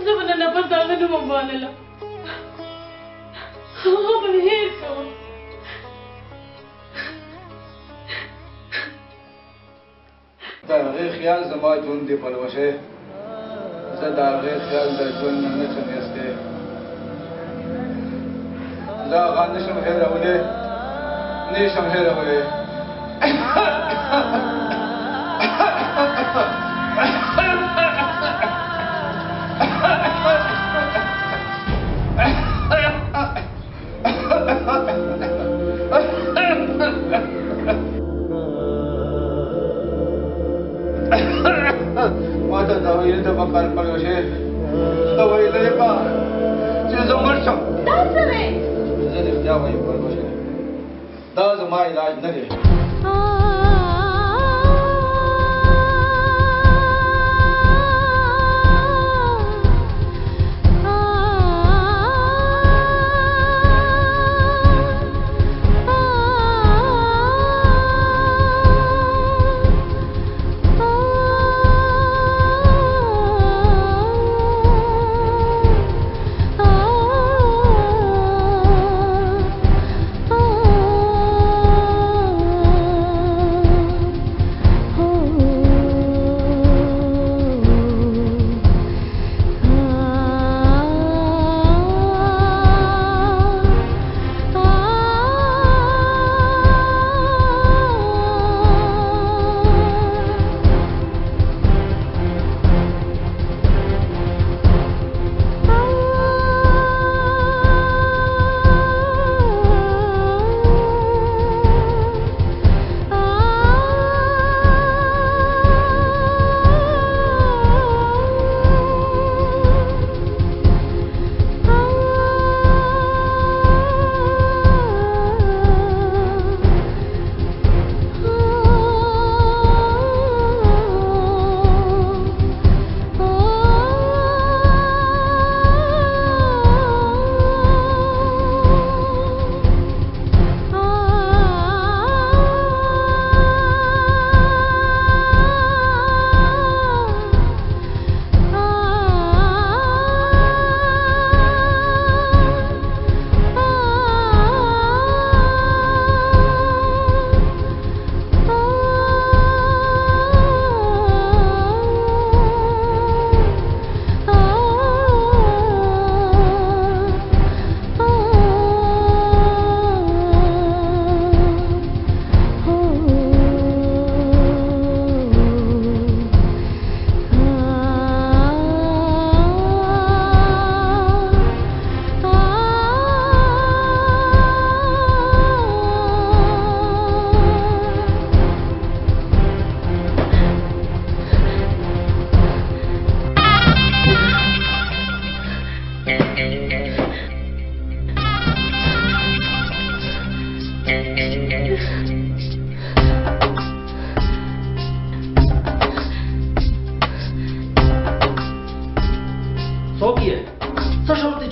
जब ना नंबर दादा नु मम्माने ला हाँ बहेर कौन दागे ख्याल जमा जोन दे पलवशे दागे ख्याल दा जोन न चमेस्ते दा गान शम है रवले ने शम है रवले माता दवाई तो बकार पड़ोसे दवाई ले पा जो मरचा दास रे जल्दी जा वही पड़ोसे दास मां इलाज न दे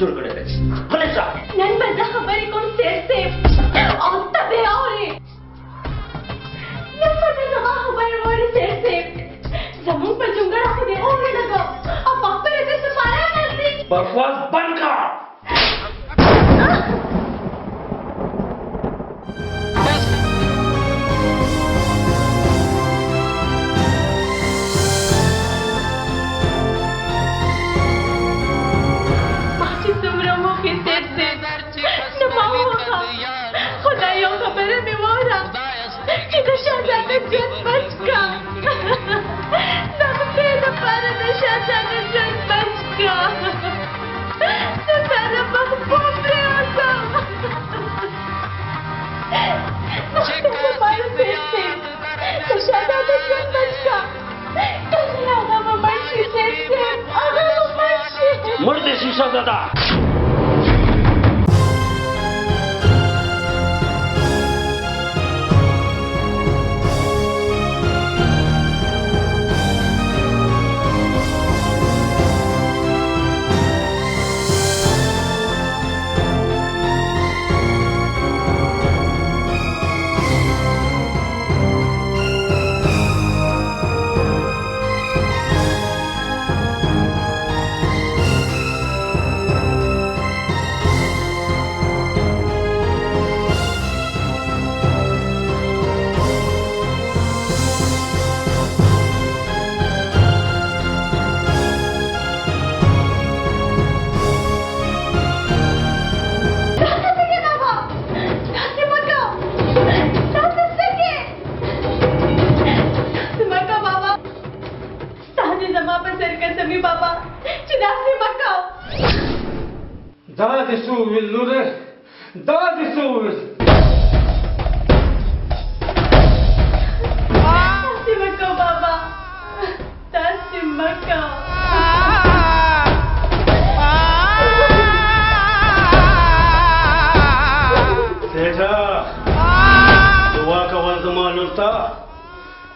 جوړ کړی دی غلی شه نن به زه خبرې کوم سیر صاحب او ته به یې اورې نن به ته زما خبرې واورې سیر صاحب زموږ په جونګړه خو دې اور ولګاو او په خپله دې سپاره نږدې بکواس بند کړه मर्द शीशा दादा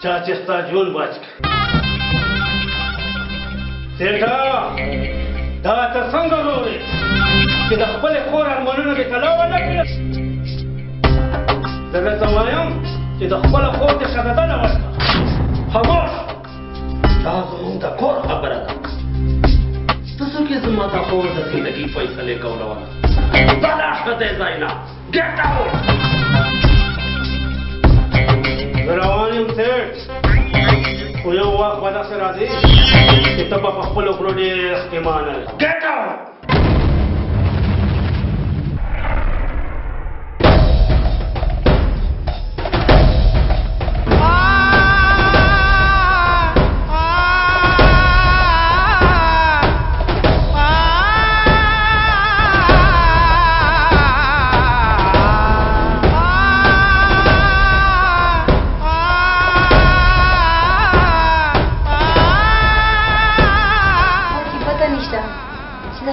चाचेस्ता जून बच सेठा दा त संग रोरे कि द खपल खोर मनन के कलावा न कल दगा समायम कि द खपल खोर के शगता न वस खामोश दा जों द खोर खबर दा तसो के जमा दा खोर द जिंदगी फैसले कौलवा तलाश कते जाइना गेट आउट रवानिम सेठ خو یو وخت به داسې راځي چې ته به په خپلو کړو ډېر احتمانه ګټ آوټ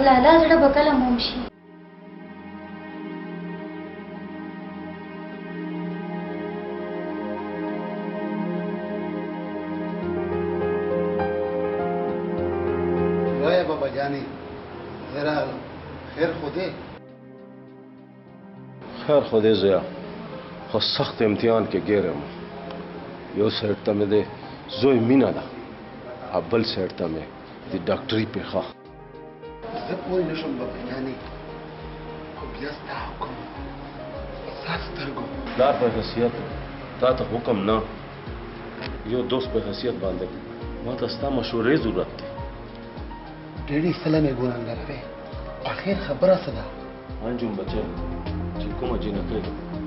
لالا زړه به کله موم شي وای بابا جانی زرا خیر خوده خیر خوده زیا خو سخت امتحان کې ګیرم یو سایډ ته مې د زوی مینا ده بل سایډ ته مې د ډاکټري پیخه زه پوه نشم بابا جانی خو بیا ستا حکم ستا سترګو پلار په حیثیت تا ته حکم نه یو دوست په حیثیت باندې ما ته ستا مشورې ضرورت دی ډېرې سلامې ګناهګار وې اخر خبره څه ده انجم بچه چې کومه جنکۍ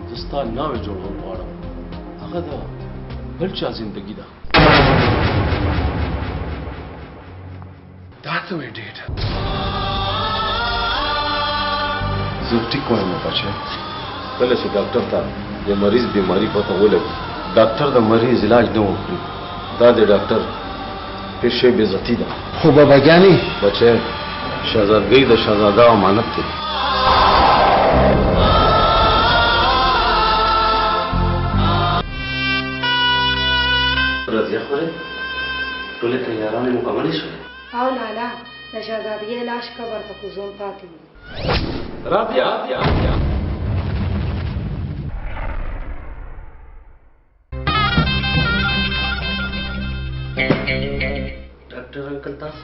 زه ستا ناوې جوړول غواړم هغه د بل چا زندګي ده دا څه وې ډېر زه ټیک وایم بچه کله چې ډاکټر ته د مریض بیماری پته ولګي ډاکټر د مریض علاج نه وکړي دا د ډاکټر پیشې بې عزتي ده خو بابا جانی بچه شهزادګۍ د شهزاده امانت دی رضیه خوره ټولې تیارانې مکملې شوې او لالا د شهزادګۍ لاش قبر ته کوزول پاتې राबिया डॉक्टर अंकल तास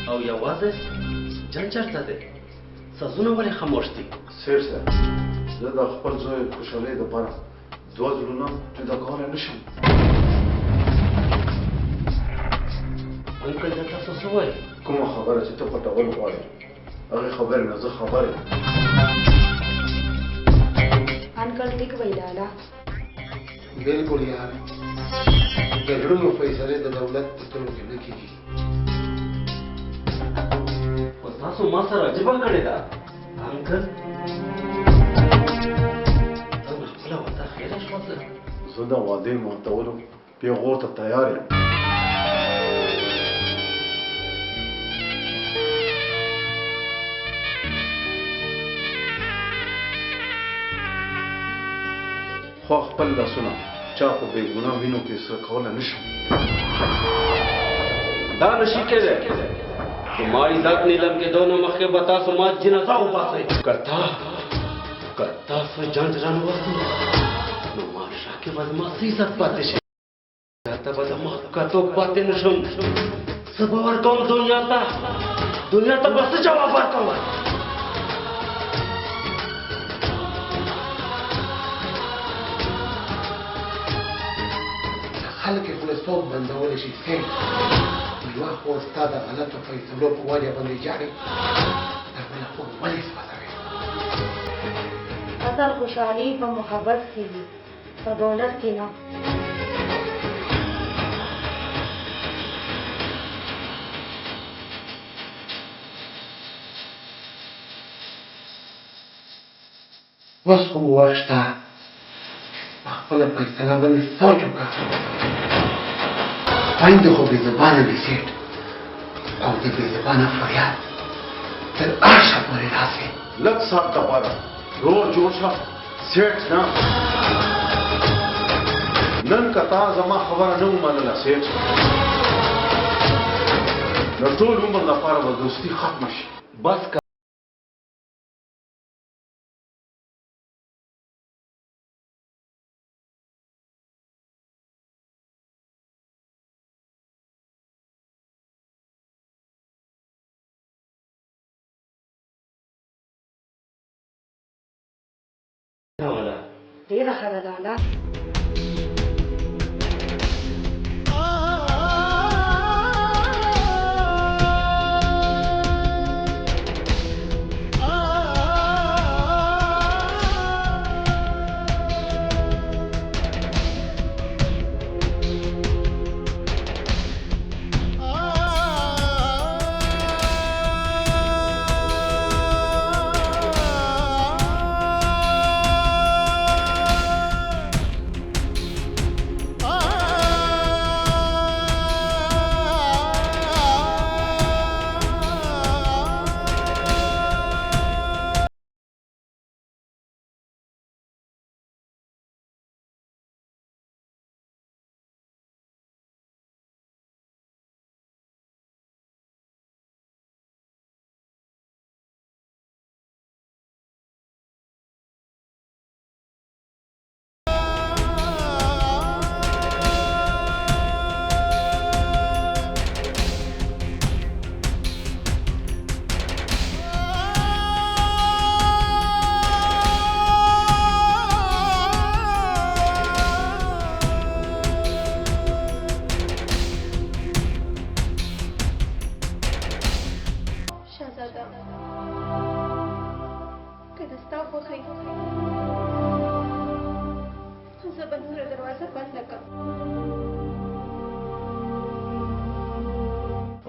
او یوازې جنجر ته دی سازونه ولې خاموش دي سیر صاحب زه د خپل زوی خوشحالۍ دپاره دوه زړونه جدا کولی نه شم انکل دا تاسو څه وایي کومه خبره چې ته پټول غواړې هغې خبرې نه زه خبر یم انکل ټیک وی لالا بالکل یار د زړونو فیصلې د دولت په سترګو کې نه کېږي خو تاسو ما سره عجیبه کړې ده انکل ته مې خپله وعده خیره شوه زه د وعدې ماتولو پیغور ته تیار یم خو خپل لاسونه چا په بې ګناه وینو کې سره کولی نه شم دا نشي کېدی زما عزت نیلم کېدو نه مخکې به تاسو ما جنازه وباسئ که تاسو جنج رانوځئ نو ما شا کې به زما څه عزت پاتې شي ته به زما کتوب پاتې نه شم څه به ورکوم دنیا ته به څه جواب ورکوم خلک یې خلاصتوب بندولی شي سیم یوه خوا ستا د غلطو فیصلو په وجه باندې جاړي د بله خوا ولې سوځوې اصل خوشحالي په محبت کې وي په دولت کې نه اوس خو وخت شته په خپله فیصله باندې سوچ وکړه خویندې خو بېزبانه بېسېټ او د بېزبانه فریاد تر عرشه پورې راسې لږ ساعت دپاره روغ جوړ شه سیټ نه نن که تا زما خبره نه ومنله سیټ د ټول عمر لپاره به دوستي ختمه شي بس ډېره ښه ده لالا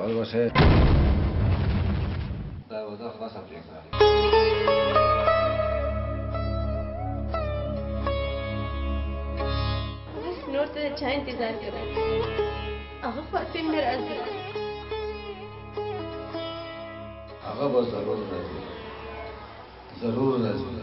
Volvose. Dروازه خلاصه پرېږده. بس نور ته د چا انتظار کوم هغه فاطم نه راځي هغه به ضرور راځي ضرور راځي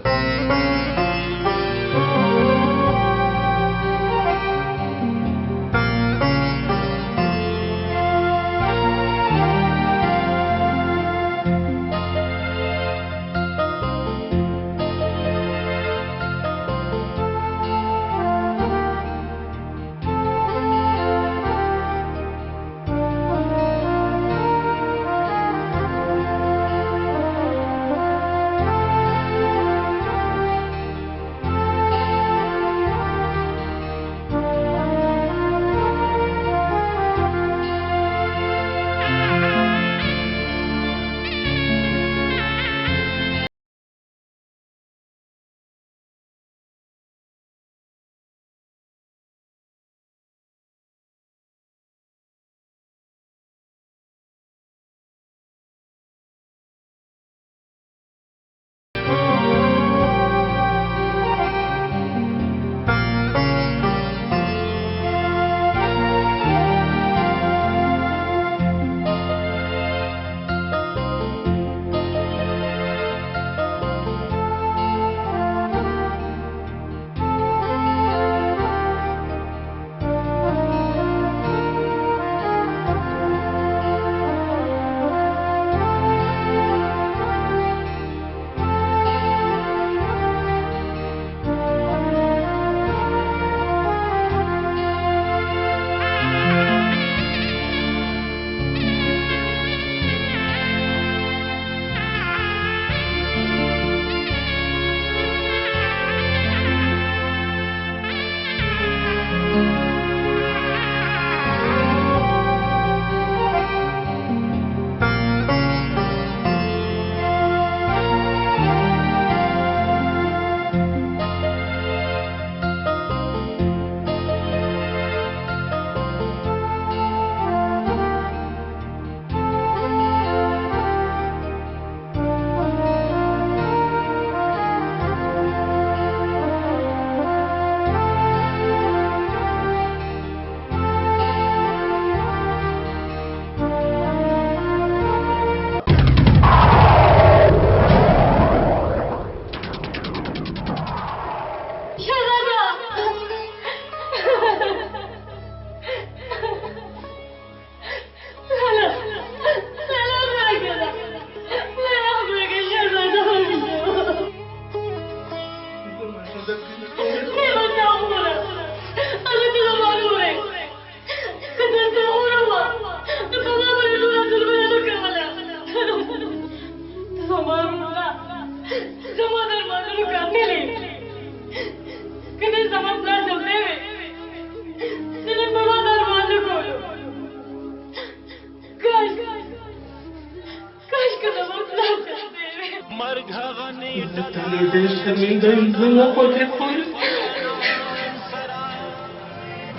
تنه ډېر شرمنده یم زما خوږې خور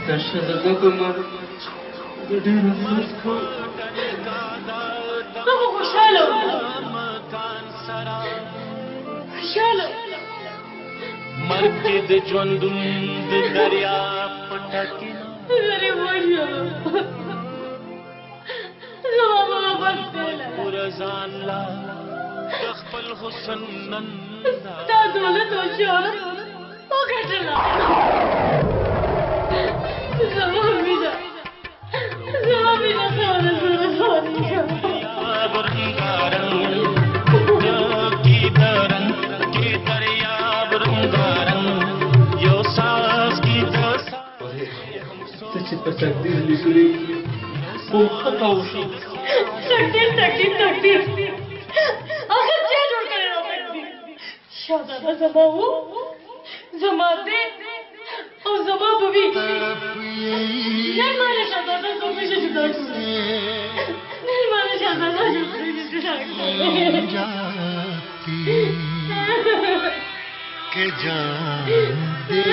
دا ښځه وګمه زه ډېر افسوس کوم ته خو خوشحاله خوشحاله مرګ کې د ژوندون د دریا پټه کې لري وژنه زما بابا بس پورا ځان لا د خپل حسن نن تا دولت او شهرت وګټله زما مینه خاله زړه ته چې په تقدیر لیکلي خو خطا وشو تقدیر آخر چا جوړ کړی دا تقدیر شهزاده زما و زما دی او زما به وي نن ماله شهزاده څوک نشي جدا کولی نن ماله شهزاده څوک نشي جدا के जान दे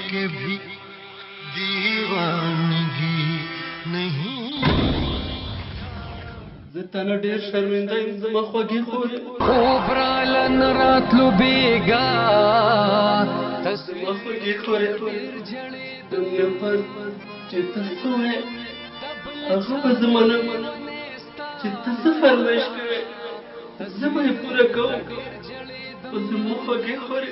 के भी दीवानगी नहीं زه تنه ډېر شرمنده یم زما خوږې خورې خوب رالن راتلو بیګا زما خوږې خورې د مینه پر چې ته څه وایې هغه به زه منم چې ته څه فرمایش کوې زه به یې پوره کوم خو زما خوږې خورې